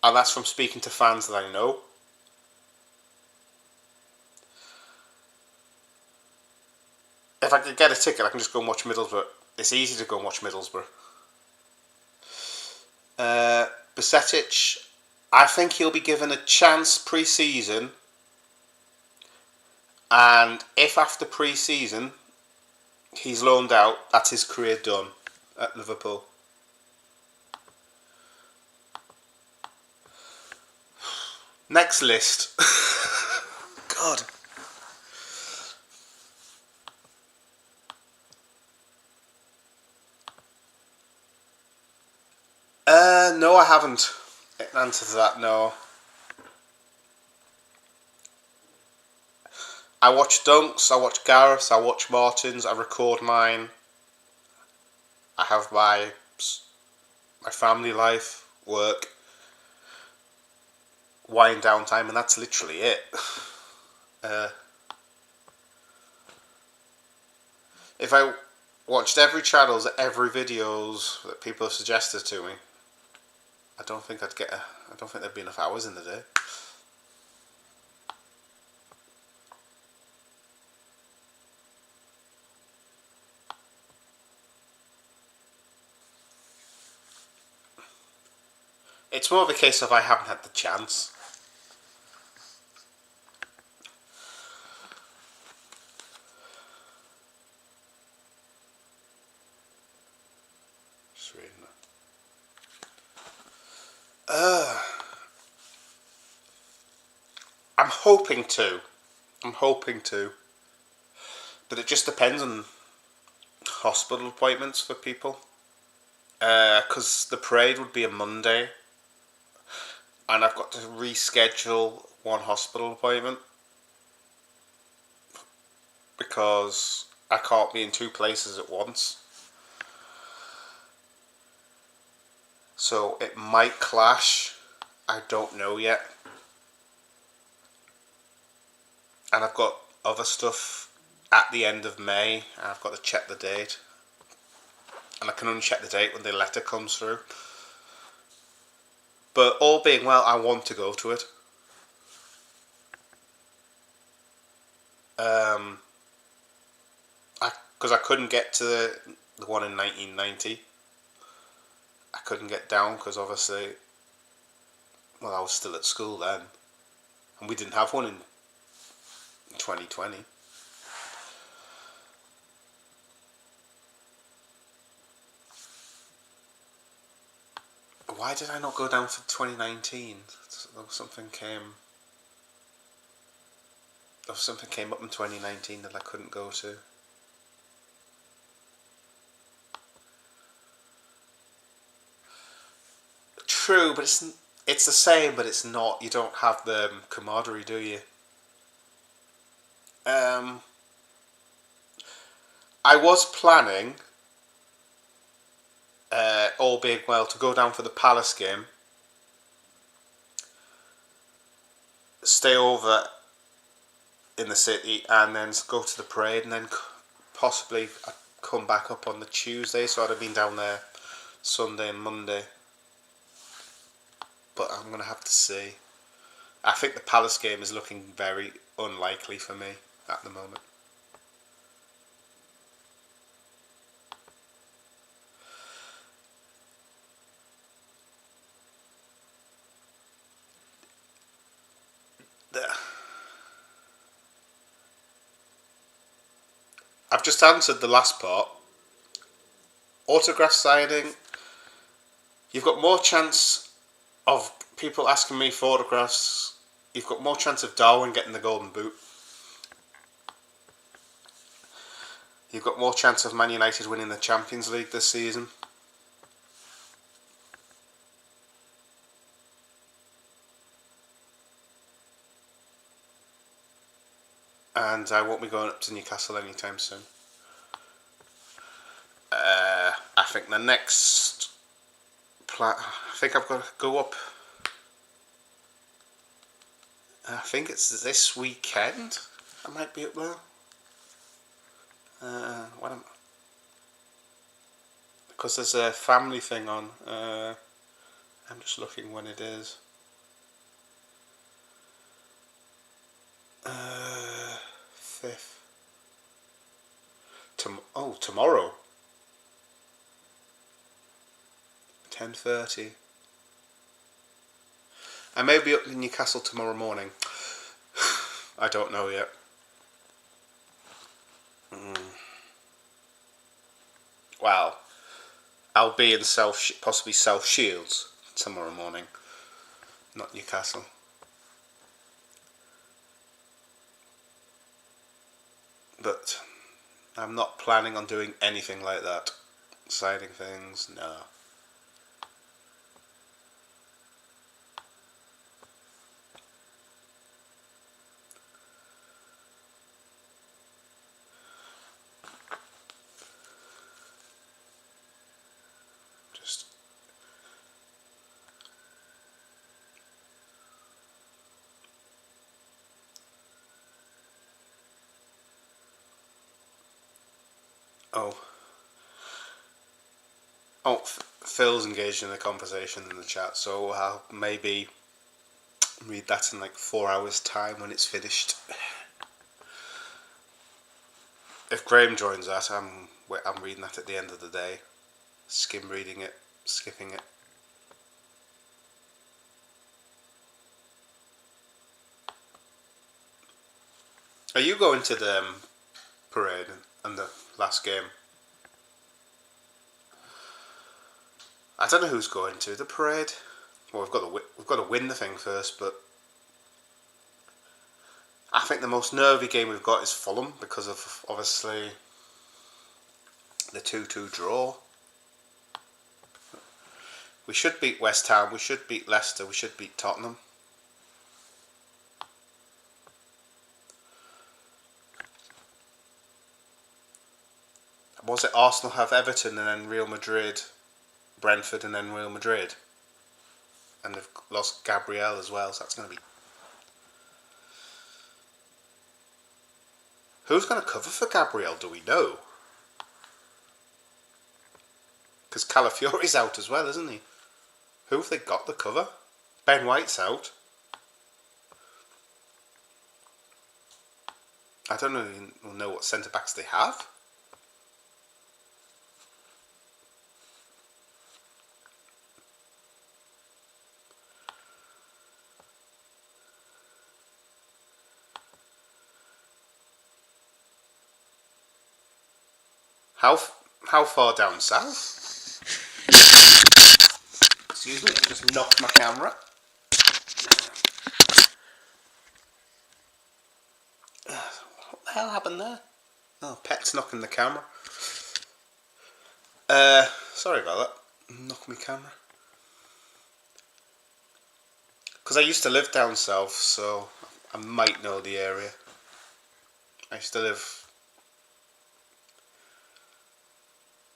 that's from speaking to fans that I know. If I could get a ticket, I can just go and watch Middlesbrough. It's easy to go and watch Middlesbrough. Besetic, I think he'll be given a chance pre-season. And if after pre-season he's loaned out, that's his career done at Liverpool. Next list. God. No, I haven't. In answer to that, no. I watch Dunks, I watch Gareth's, I watch Martin's, I record mine. I have my family life, work, wind down time, and that's literally it. If I watched every channels, every videos that people have suggested to me, I don't think there'd be enough hours in the day. It's more of a case of I haven't had the chance. Just reading that. I'm hoping to. But it just depends on hospital appointments for people. Because the parade would be a Monday. And I've got to reschedule one hospital appointment. Because I can't be in two places at once. So it might clash. I don't know yet. And I've got other stuff at the end of May, and I've got to check the date. And I can only check the date when the letter comes through. But all being well, I want to go to it. Because I couldn't get to the one in 1990. I couldn't get down because obviously, well, I was still at school then. And we didn't have one in 2020. Why did I not go down for 2019? There was something came up in 2019 that I couldn't go to. True, but it's the same, but it's not. You don't have the camaraderie, do you? I was planning, all being well, to go down for the Palace game, stay over in the city, and then go to the parade, and then possibly come back up on the Tuesday. So I'd have been down there Sunday and Monday. But I'm going to have to see. I think the Palace game is looking very unlikely for me at the moment. I've just answered the last part. Autograph signing. You've got more chance of people asking me for autographs. You've got more chance of Darwin getting the golden boot. You've got more chance of Man United winning the Champions League this season. And I won't be going up to Newcastle anytime soon. I think the next I think I've got to go up. I think it's this weekend. I might be up there. What am? Because there's a family thing on. I'm just looking when it is. 5th. Tomorrow. 10:30. I may be up in Newcastle tomorrow morning. I don't know yet. Well, I'll be in possibly South Shields tomorrow morning, not Newcastle. But I'm not planning on doing anything like that. Siding things, no. Just Phil's engaged in a conversation in the chat, so I'll maybe read that in like 4 hours' time when it's finished. If Graham joins that, I'm reading that at the end of the day, skim reading it, skipping it. Are you going to the parade and the last game? I don't know who's going to the parade. Well, we've got to win the thing first, but I think the most nervy game we've got is Fulham because of obviously the 2-2 draw. We should beat West Ham. We should beat Leicester. We should beat Tottenham. Was it Arsenal have Everton and then Real Madrid, Brentford and then Real Madrid? And they've lost Gabriel as well, so that's going to be... Who's going to cover for Gabriel, do we know? Because Calafiori's out as well, isn't he? Who have they got to cover? Ben White's out. I don't even know what centre-backs they have. How far down south? Excuse me, I just knocked my camera. What the hell happened there? Oh, Pet's knocking the camera. Sorry about that. Knocked my camera. Because I used to live down south, so I might know the area. I used to live...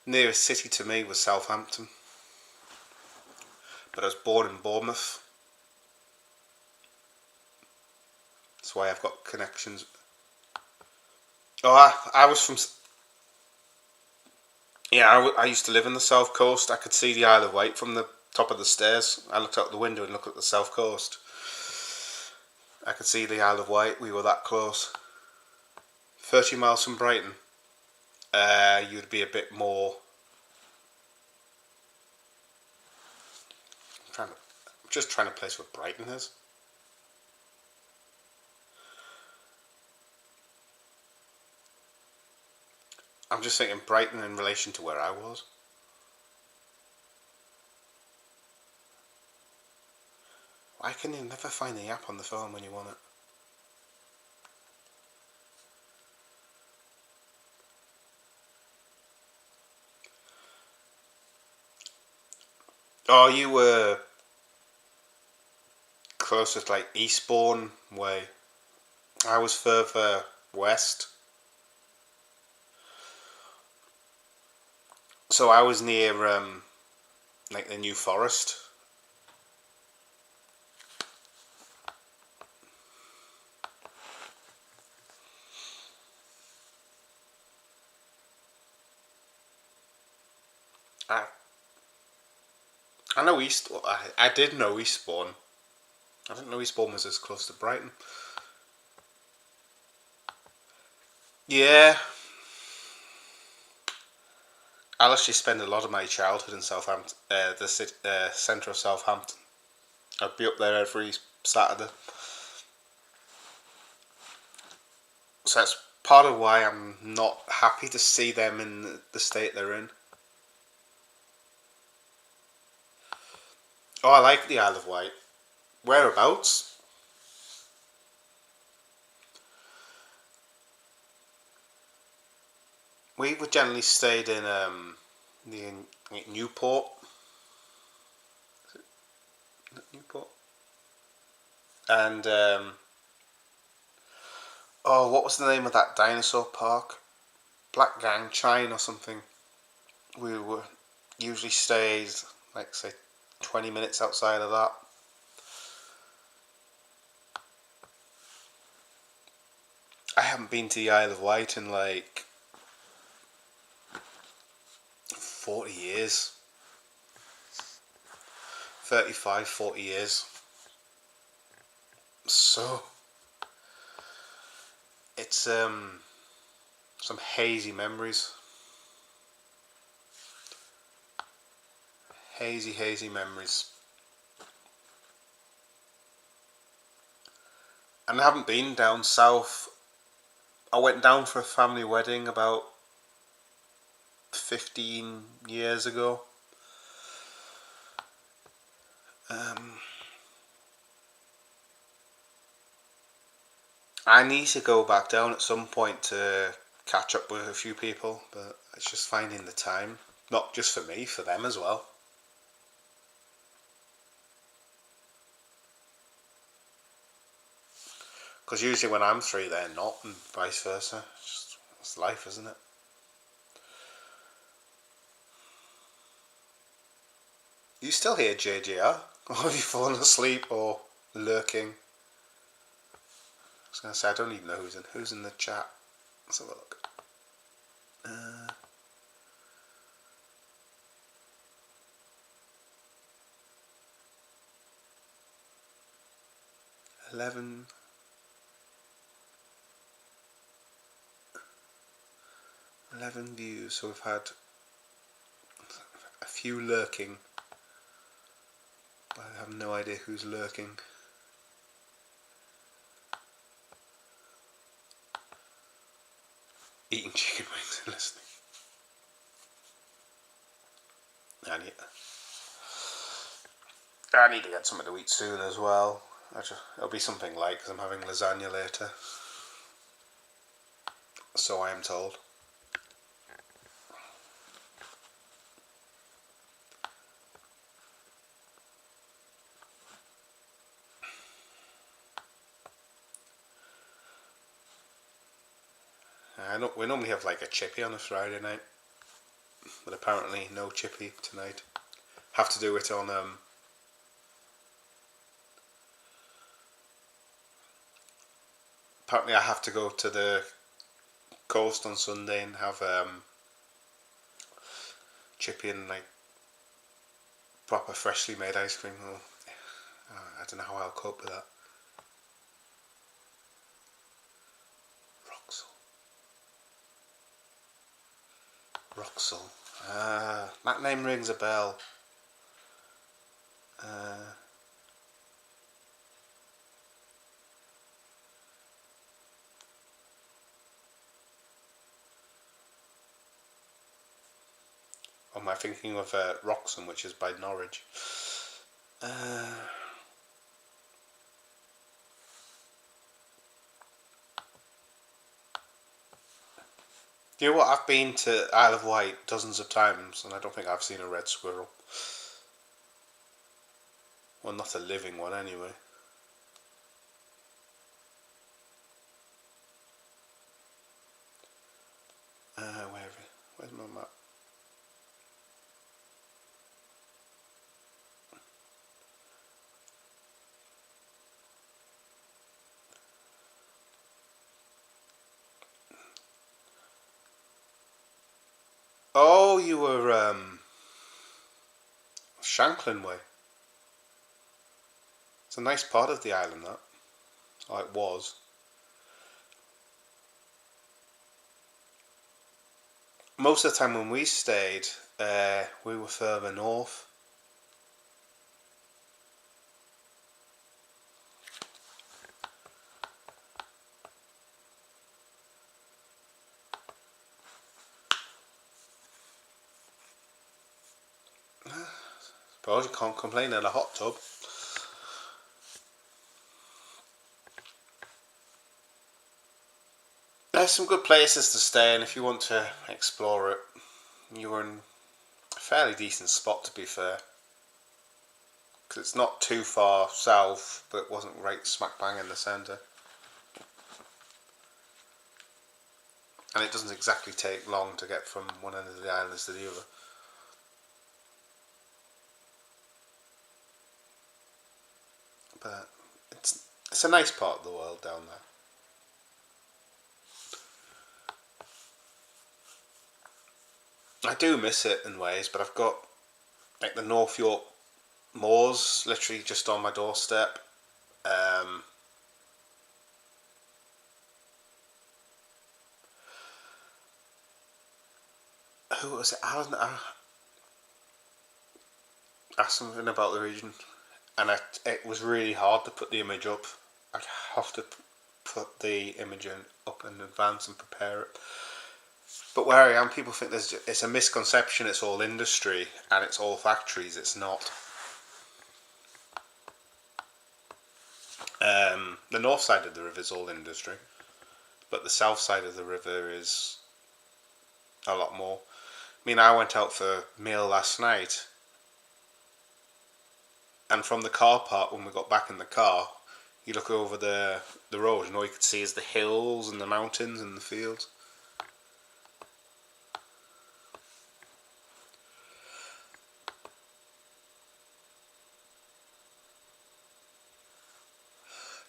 Nearest city to me was Southampton. But I was born in Bournemouth. That's why I've got connections. Oh, I was from... Yeah, I used to live in the south coast. I could see the Isle of Wight from the top of the stairs. I looked out the window and looked at the south coast. I could see the Isle of Wight. We were that close. 30 miles from Brighton. You'd be a bit more... I'm just trying to place where Brighton is. I'm just thinking Brighton in relation to where I was. Why can you never find the app on the phone when you want it? Oh, you were closer to like Eastbourne way. I was further west. So I was near like the New Forest. I I know East. I did know Eastbourne. I didn't know Eastbourne was as close to Brighton. Yeah, I actually spent a lot of my childhood in Southampton, the centre of Southampton. I'd be up there every Saturday. So that's part of why I'm not happy to see them in the state they're in. Oh, I like the Isle of Wight. Whereabouts? We would generally stayed in the Newport. Newport. And oh, what was the name of that dinosaur park? Black Gang Chine or something. We were usually stays like say 20 minutes outside of that. I haven't been to the Isle of Wight in like 40 years. 35, 40 years. So it's some hazy memories. Hazy memories. And I haven't been down south. I went down for a family wedding about 15 years ago. I need to go back down at some point to catch up with a few people, but it's just finding the time. Not just for me, for them as well. Because usually when I'm free, they're not, and vice versa. It's life, isn't it? You still hear JJR? Or have you fallen asleep or lurking? I was going to say, I don't even know who's in the chat. Let's have a look. 11 views, so we've had a few lurking, but I have no idea who's lurking. Eating chicken wings and listening. I need to get something to eat soon as well. It'll be something light because I'm having lasagna later. So I am told. We normally have like a chippy on a Friday night, but apparently no chippy tonight. Have to do it on apparently I have to go to the coast on Sunday and have chippy and like proper freshly made ice cream. Oh, I don't know how I'll cope with that. Roxel. That name rings a bell. Or am I thinking of Wroxham, which is by Norwich? You know what? I've been to Isle of Wight dozens of times, and I don't think I've seen a red squirrel. Well, not a living one, anyway. Where's my map? Oh, you were Shanklin Way. It's a nice part of the island, that. Oh, it was. Most of the time when we stayed, we were further north. Suppose you can't complain in a hot tub. There's some good places to stay, and if you want to explore it, you were in a fairly decent spot, to be fair. Because it's not too far south, but it wasn't right smack bang in the centre. And it doesn't exactly take long to get from one end of the islands to the other. But it's a nice part of the world down there. I do miss it in ways, but I've got like the North York moors literally just on my doorstep. Who was it? Alan asked something about the region, and it was really hard to put the image up. I'd have to put the image up in advance and prepare it. But where I am, people think it's a misconception. It's all industry and it's all factories. It's not. The north side of the river is all industry, but the south side of the river is a lot more. I mean, I went out for a meal last night, and from the car park, when we got back in the car, you look over the road, and all you could see is the hills and the mountains and the fields.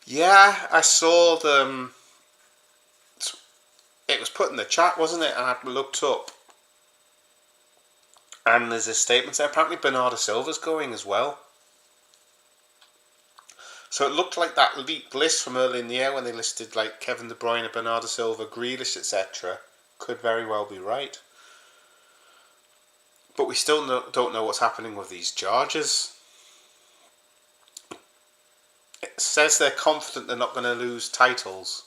Yeah, I saw them. It was put in the chat, wasn't it? And I looked up, and there's a statement there. Apparently, Bernardo Silva's going as well. So it looked like that leaked list from early in the year when they listed like Kevin De Bruyne, Bernardo Silva, Grealish, etc. could very well be right. But we still don't know what's happening with these charges. It says they're confident they're not going to lose titles.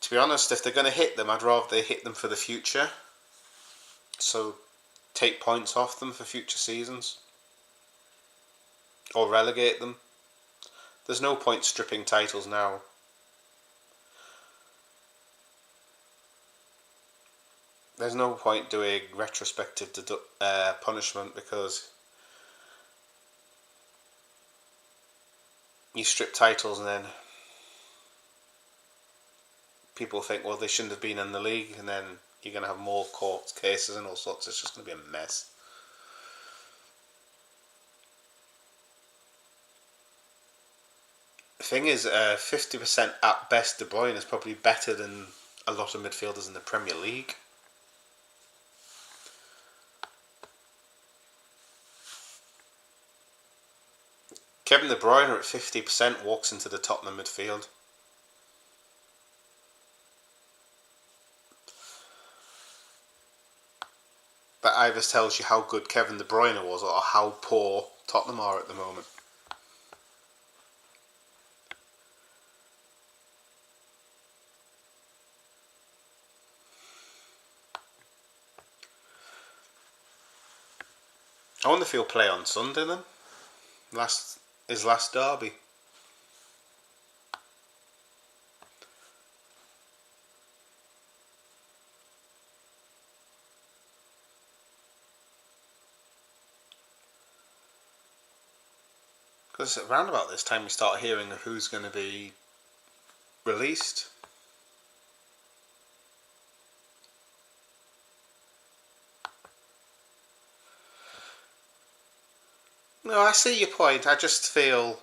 To be honest, if they're going to hit them, I'd rather they hit them for the future. So take points off them for future seasons. Or relegate them. There's no point stripping titles now. There's no point doing retrospective punishment, because you strip titles and then people think, well, they shouldn't have been in the league, and then you're going to have more court cases and all sorts. It's just going to be a mess. The thing is, 50% at best De Bruyne is probably better than a lot of midfielders in the Premier League. Kevin De Bruyne at 50% walks into the Tottenham midfield. That either tells you how good Kevin De Bruyne was or how poor Tottenham are at the moment. I wonder if he'll play on Sunday then. His last derby. Because around about this time we start hearing of who's going to be released. No, I see your point. I just feel,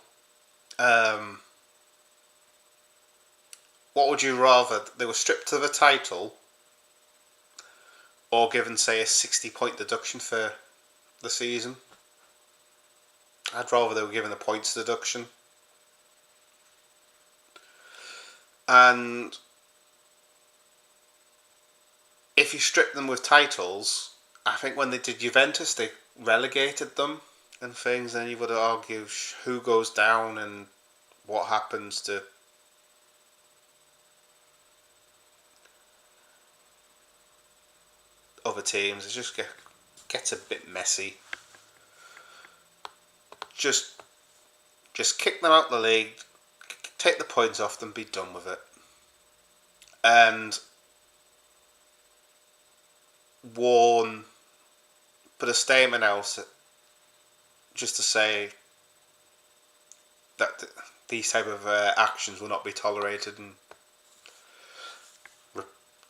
what would you rather? They were stripped of the title, or given, say, a 60-point deduction for the season. I'd rather they were given a points deduction. And if you strip them with titles, I think when they did Juventus, they relegated them and things. Then you would argue who goes down and what happens to other teams. It just gets a bit messy. Just kick them out of the league, take the points off them, be done with it. And warn, put a statement out just to say that these type of actions will not be tolerated, and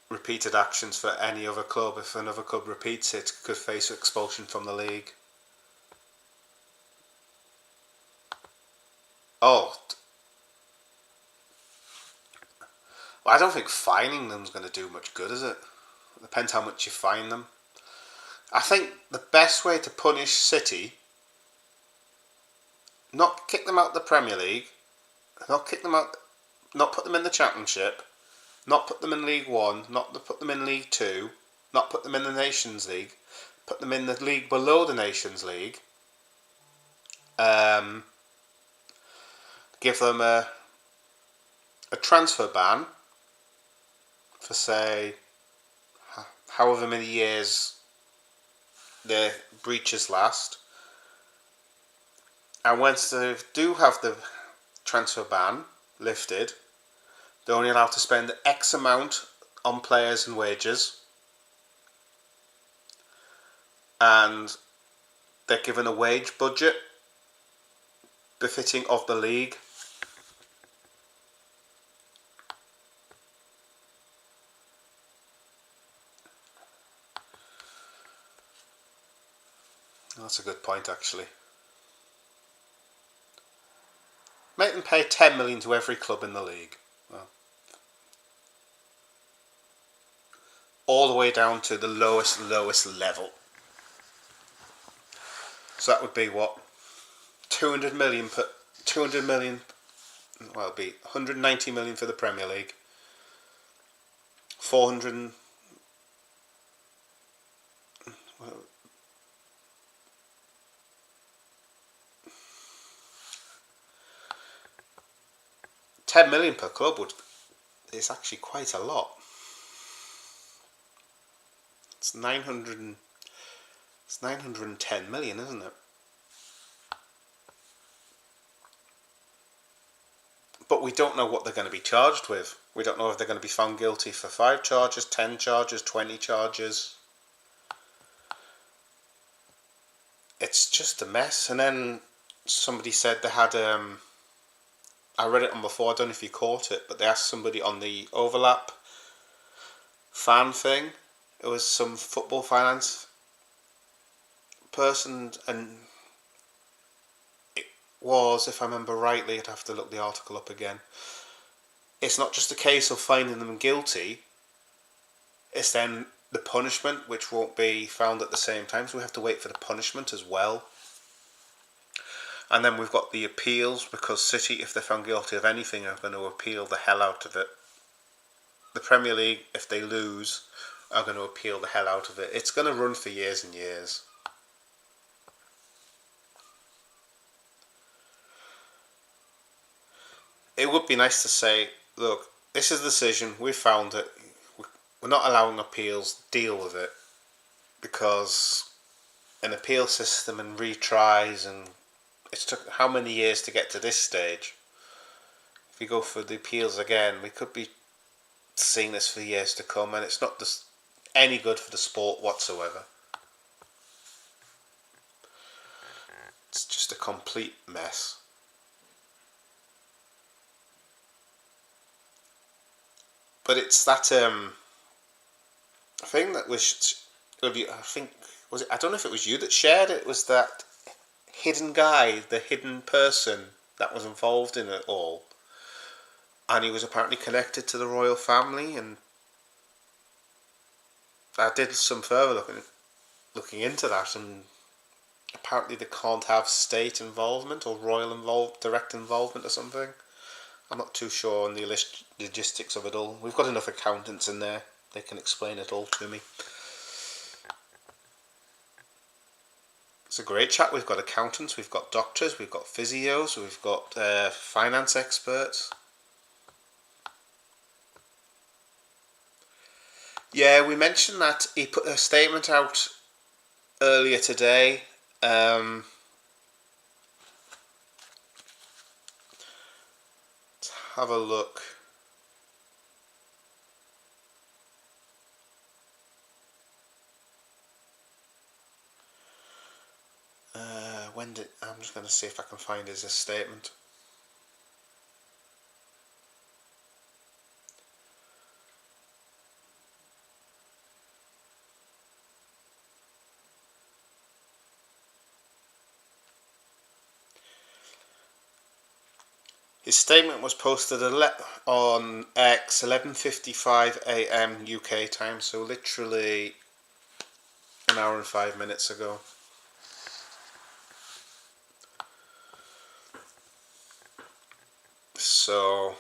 repeated actions for any other club. If another club repeats it, could face expulsion from the league. Oh, well, I don't think fining them is going to do much good, is it? It depends how much you fine them. I think the best way to punish City, not kick them out of the Premier League, not kick them out, not put them in the Championship, not put them in League One, not put them in League Two, not put them in the Nations League, put them in the league below the Nations League. Give them a transfer ban for, say, however many years the breaches last. And once they do have the transfer ban lifted, they're only allowed to spend X amount on players and wages, and they're given a wage budget befitting of the league. That's a good point, actually. Make them pay 10 million to every club in the league. Well, all the way down to the lowest level. So that would be what? 200 million, well, it'd be 190 million for the Premier League. 400 10 million per club is actually quite a lot. It's 910 million, isn't it? But we don't know what they're going to be charged with. We don't know if they're going to be found guilty for 5 charges, 10 charges, 20 charges. It's just a mess. And then somebody said they had I read it on before, I don't know if you caught it, but they asked somebody on the overlap fan thing. It was some football finance person, and it was, if I remember rightly, I'd have to look the article up again. It's not just a case of finding them guilty, it's then the punishment, which won't be found at the same time, so we have to wait for the punishment as well. And then we've got the appeals, because City, if they're found guilty of anything, are going to appeal the hell out of it. The Premier League, if they lose, are going to appeal the hell out of it. It's going to run for years and years. It would be nice to say, look, this is the decision, we found it, we're not allowing appeals, deal with it. Because an appeal system and retries, and it's took how many years to get to this stage? If we go for the appeals again, we could be seeing this for years to come, and it's not just any good for the sport whatsoever. It's just a complete mess. But it's that thing that was, I think, was it? I don't know if it was you that shared it. It was that hidden guy, the hidden person that was involved in it all, and he was apparently connected to the royal family, and I did some further looking into that, and apparently they can't have state involvement or direct involvement or something. I'm not too sure on the logistics of it all. We've got enough accountants in there; they can explain it all to me. It's a great chat. We've got accountants, we've got doctors, we've got physios, we've got finance experts. Yeah, we mentioned that he put a statement out earlier today. Let's have a look. I'm just going to see if I can find his statement. His statement was posted on X 11:55 a.m. UK time, so literally an hour and 5 minutes ago. So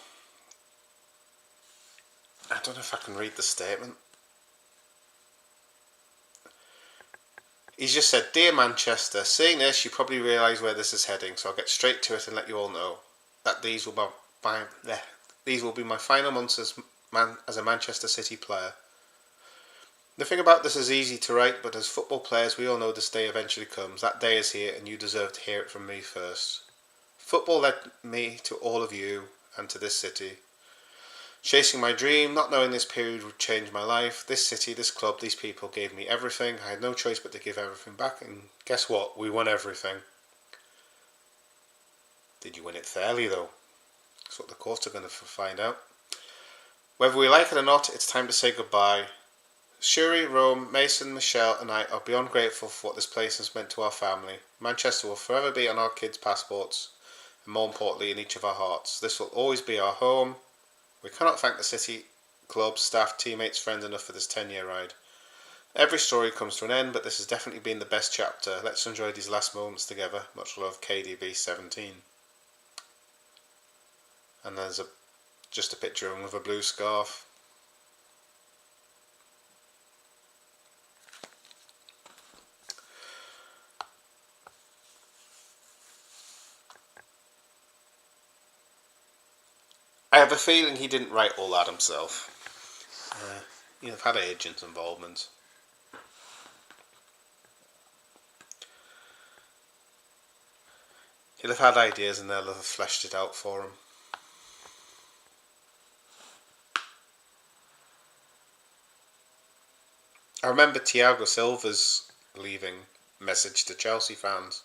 I don't know if I can read the statement. He's just said, "Dear Manchester, seeing this, you probably realise where this is heading, so I'll get straight to it and let you all know that these will be my final months as a Manchester City player. Nothing about this is easy to write, but as football players, we all know this day eventually comes. That day is here, and you deserve to hear it from me first. Football led me to all of you and to this city. Chasing my dream, not knowing this period would change my life. This city, this club, these people gave me everything. I had no choice but to give everything back, and guess what? We won everything. Did you win it fairly, though? That's what the courts are going to find out. Whether we like it or not, it's time to say goodbye. Shuri, Rome, Mason, Michelle and I are beyond grateful for what this place has meant to our family. Manchester will forever be on our kids' passports, and more importantly, in each of our hearts. This will always be our home. We cannot thank the city, club, staff, teammates, friends enough for this 10-year ride. Every story comes to an end, but this has definitely been the best chapter. Let's enjoy these last moments together. Much love, KDB 17. And there's just a picture of him with a blue scarf. I have a feeling he didn't write all that himself. He'll have had agent involvement. He'll have had ideas and they'll have fleshed it out for him. I remember Thiago Silva's leaving message to Chelsea fans.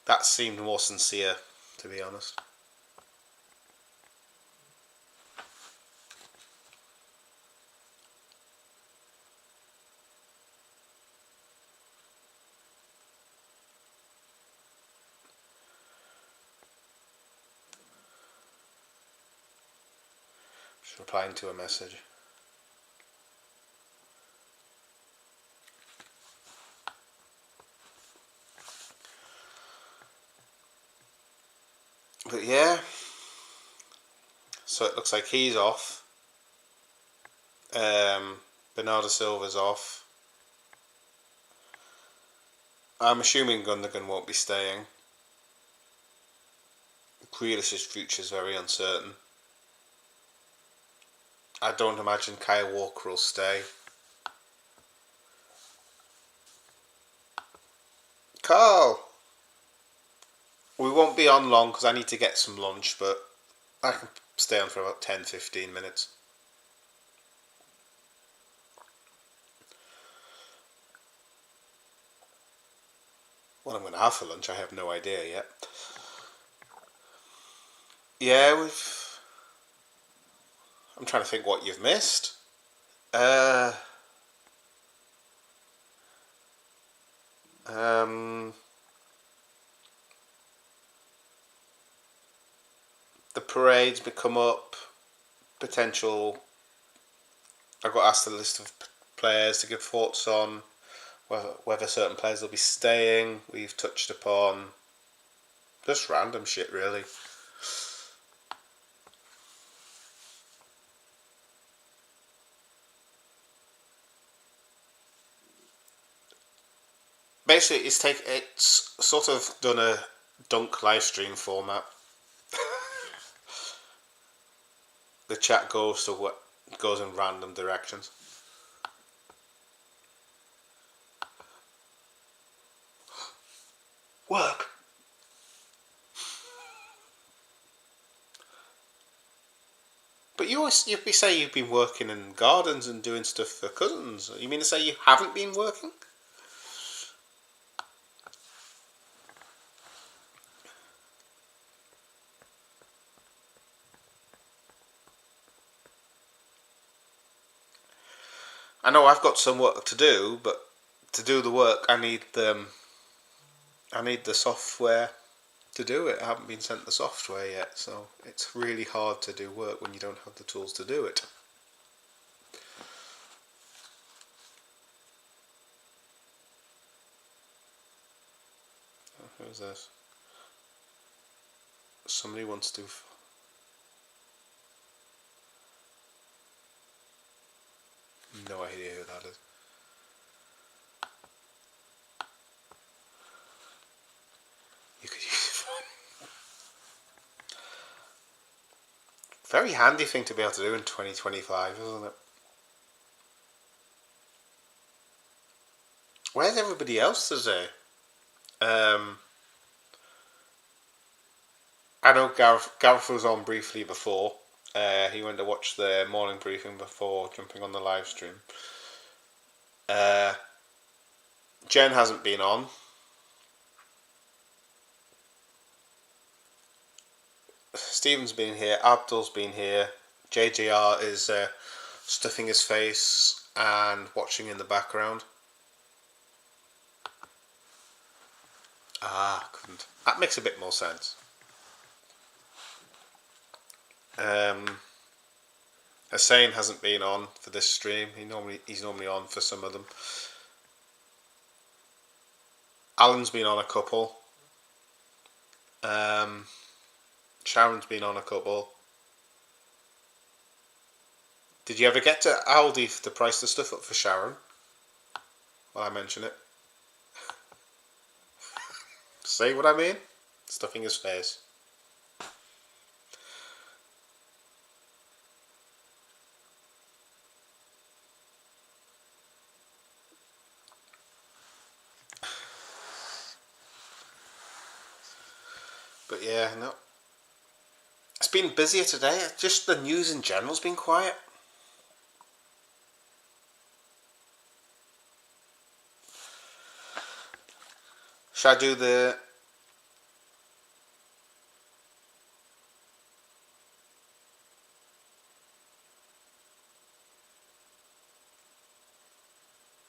That seemed more sincere, to be honest. Just replying to a message. But yeah, so it looks like he's off. Bernardo Silva's off. I'm assuming Gundogan won't be staying. Grealish's future is very uncertain. I don't imagine Kyle Walker will stay. Carl! We won't be on long because I need to get some lunch, but I can stay on for about 10-15 minutes. What I'm going to have for lunch, I have no idea yet. Yeah, I'm trying to think what you've missed. The parades become up. Potential. I got asked a list of players to give thoughts on whether certain players will be staying. We've touched upon just random shit, really. Basically, it's sort of done a dunk live stream format. The chat goes in random directions. Work. But you say you've been working in gardens and doing stuff for cousins. You mean to say you haven't been working? I know I've got some work to do, but to do the work, I need the software to do it. I haven't been sent the software yet, so it's really hard to do work when you don't have the tools to do it. Who's this? Somebody wants to. No idea who that is. You could use it. Very handy thing to be able to do in 2025, isn't it? Where's everybody else today? I know Gareth was on briefly before. He went to watch the morning briefing before jumping on the live stream. Jen hasn't been on. Stephen's been here. Abdul's been here. JJR is stuffing his face and watching in the background. Couldn't. That makes a bit more sense. Hussein hasn't been on for this stream. He's normally on for some of them. Alan's been on a couple. Sharon's been on a couple. Did you ever get to Aldi to price the stuff up for Sharon? Well, I mention it. See what I mean? Stuffing his face. But yeah, no. It's been busier today. Just the news in general's been quiet. Should I do the...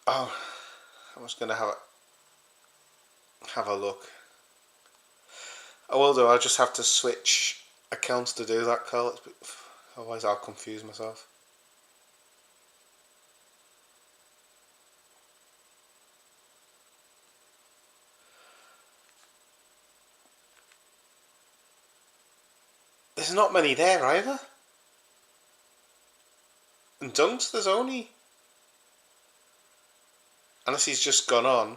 Oh, I was going to have a look. I will do. I'll just have to switch accounts to do that, Carl. Otherwise I'll confuse myself. There's not many there either. And dunks, there's only... Unless he's just gone on.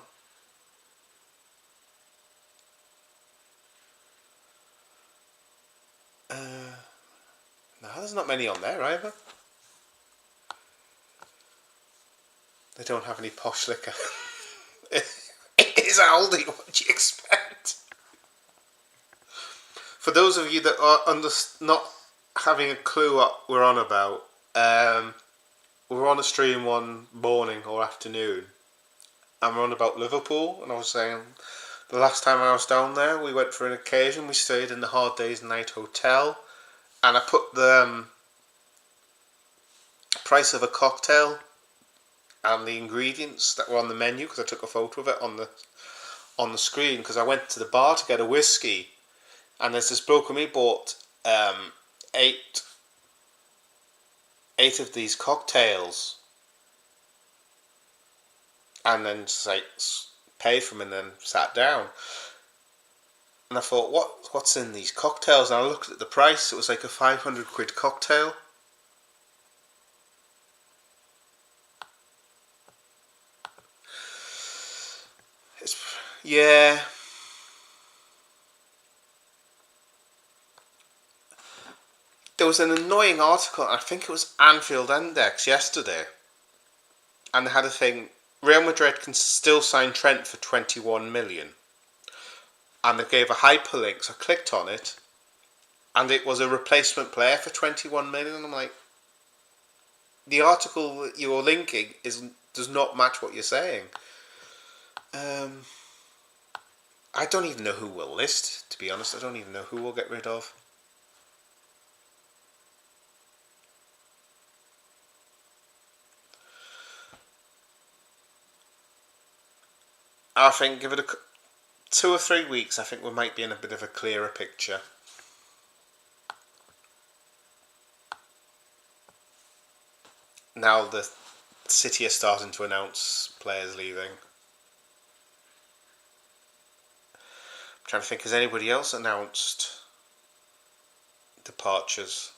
No, there's not many on there either. They don't have any posh liquor. It is Aldi, what do you expect? For those of you that are not having a clue what we're on about, we were on a stream one morning or afternoon, and we're on about Liverpool, and I was saying the last time I was down there, we went for an occasion, we stayed in the Hard Day's Night Hotel, and I put the price of a cocktail and the ingredients that were on the menu, because I took a photo of it on the screen, because I went to the bar to get a whiskey, and there's this bloke and me bought 8 of these cocktails, and then just like paid for them and then sat down. And I thought, what's in these cocktails? And I looked at the price. It was like a 500 quid cocktail. Yeah. There was an annoying article, I think it was Anfield Index yesterday, and they had a thing, Real Madrid can still sign Trent for 21 million. And they gave a hyperlink, so I clicked on it, and it was a replacement player for 21 million. And I'm like, the article that you're linking does not match what you're saying. I don't even know who we'll list, to be honest. I don't even know who we'll get rid of. I think give it 2 or 3 weeks, I think we might be in a bit of a clearer picture. Now the City are starting to announce players leaving. I'm trying to think, has anybody else announced departures?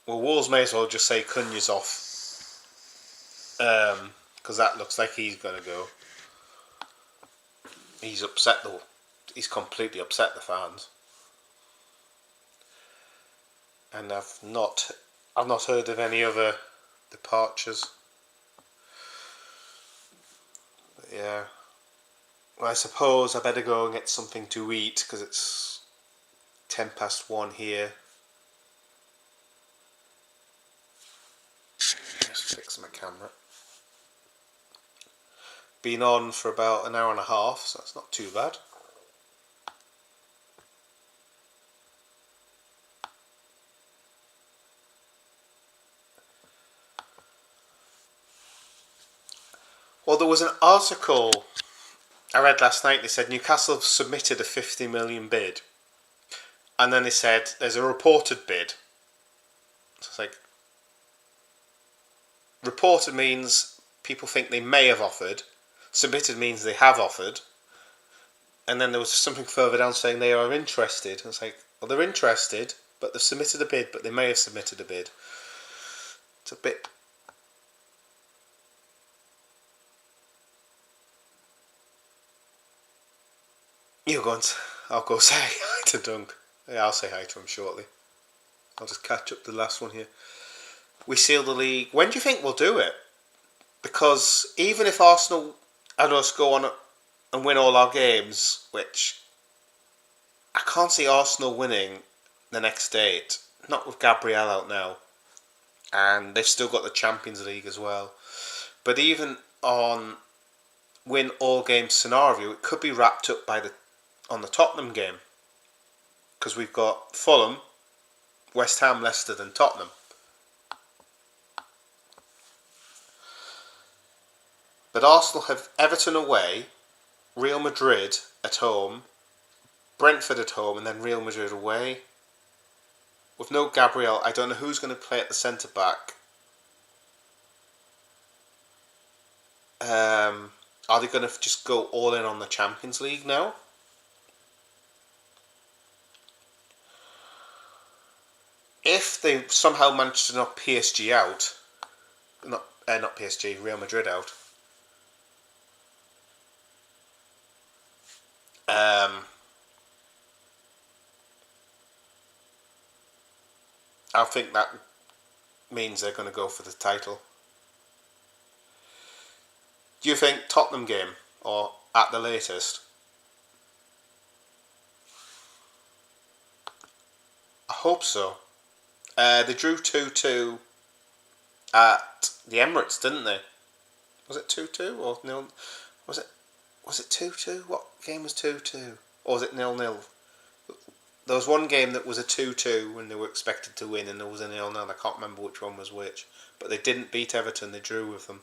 Well, Wolves may as well just say Cunha's off, because that looks like he's going to go. He's upset though. He's completely upset the fans. And I've not heard of any other departures. But yeah. Well, I suppose I better go and get something to eat because it's 1:10 here. Just fix my camera. Been on for about an hour and a half, so that's not too bad. Well, there was an article I read last night. They said Newcastle have submitted a 50 million bid, and then they said there's a reported bid. So it's like, reported means people think they may have offered, submitted means they have offered, and then there was something further down saying they are interested. And it's like, well, they're interested, but they've submitted a bid, but they may have submitted a bid. It's a bit... You're going to... I'll go say hi to Dunk. Yeah, I'll say hi to him shortly. I'll just catch up the last one here. We seal the league. When do you think we'll do it? Because even if Arsenal and us go on and win all our games, which I can't see Arsenal winning the next date, not with Gabriel out now, and they've still got the Champions League as well. But even on win all games scenario, it could be wrapped up on the Tottenham game, because we've got Fulham, West Ham, Leicester, and Tottenham. But Arsenal have Everton away, Real Madrid at home, Brentford at home, and then Real Madrid away. With no Gabriel, I don't know who's going to play at the centre back. Are they going to just go all in on the Champions League now? If they somehow manage to knock PSG out, not PSG, Real Madrid out, I think that means they're going to go for the title. Do you think Tottenham game or at the latest? I hope so. They drew 2-2 at the Emirates, didn't they? Was it 2-2 or nil? Was it 2-2? What game was 2-2? Or was it 0-0? There was one game that was a 2-2 when they were expected to win, and there was a 0-0. I can't remember which one was which. But they didn't beat Everton, they drew with them.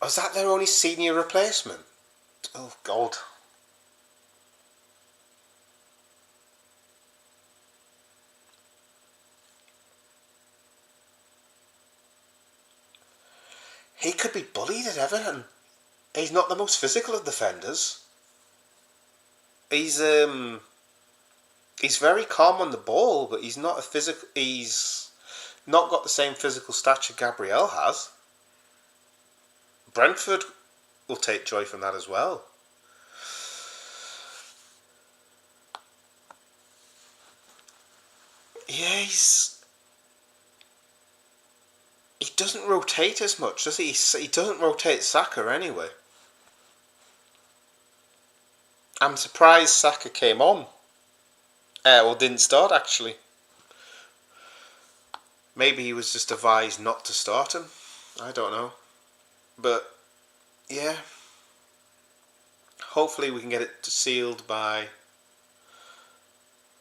Was that their only senior replacement? Oh God. He could be bullied at Everton. He's not the most physical of defenders. He's he's very calm on the ball, but he's not a physical. He's not got the same physical stature Gabriel has. Brentford will take joy from that as well. Yeah, he doesn't rotate as much, does he? He doesn't rotate Saka anyway. I'm surprised Saka came on. Well, didn't start actually. Maybe he was just advised not to start him. I don't know. But yeah, hopefully we can get it sealed by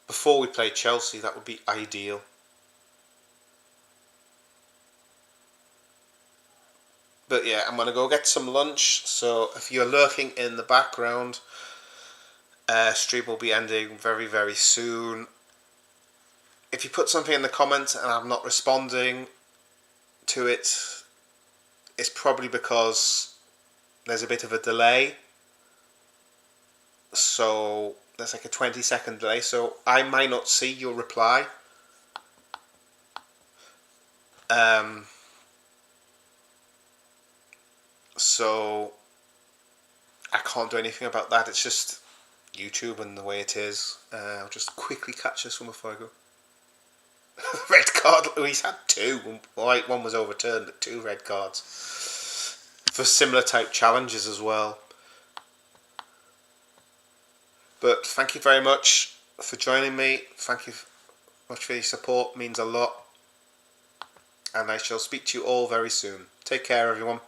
before we play Chelsea. That would be ideal. But yeah, I'm gonna go get some lunch. So if you're lurking in the background, stream will be ending very, very soon. If you put something in the comments and I'm not responding to it, it's probably because there's a bit of a delay. So there's like a 20-second delay, so I might not see your reply. So I can't do anything about that. It's just YouTube and the way it is. I'll just quickly catch this one before I go. Red card. Oh, he's had two. One was overturned, but 2 red cards for similar type challenges as well. But thank you very much for joining me. Thank you much for your support. It means a lot. And I shall speak to you all very soon. Take care, everyone.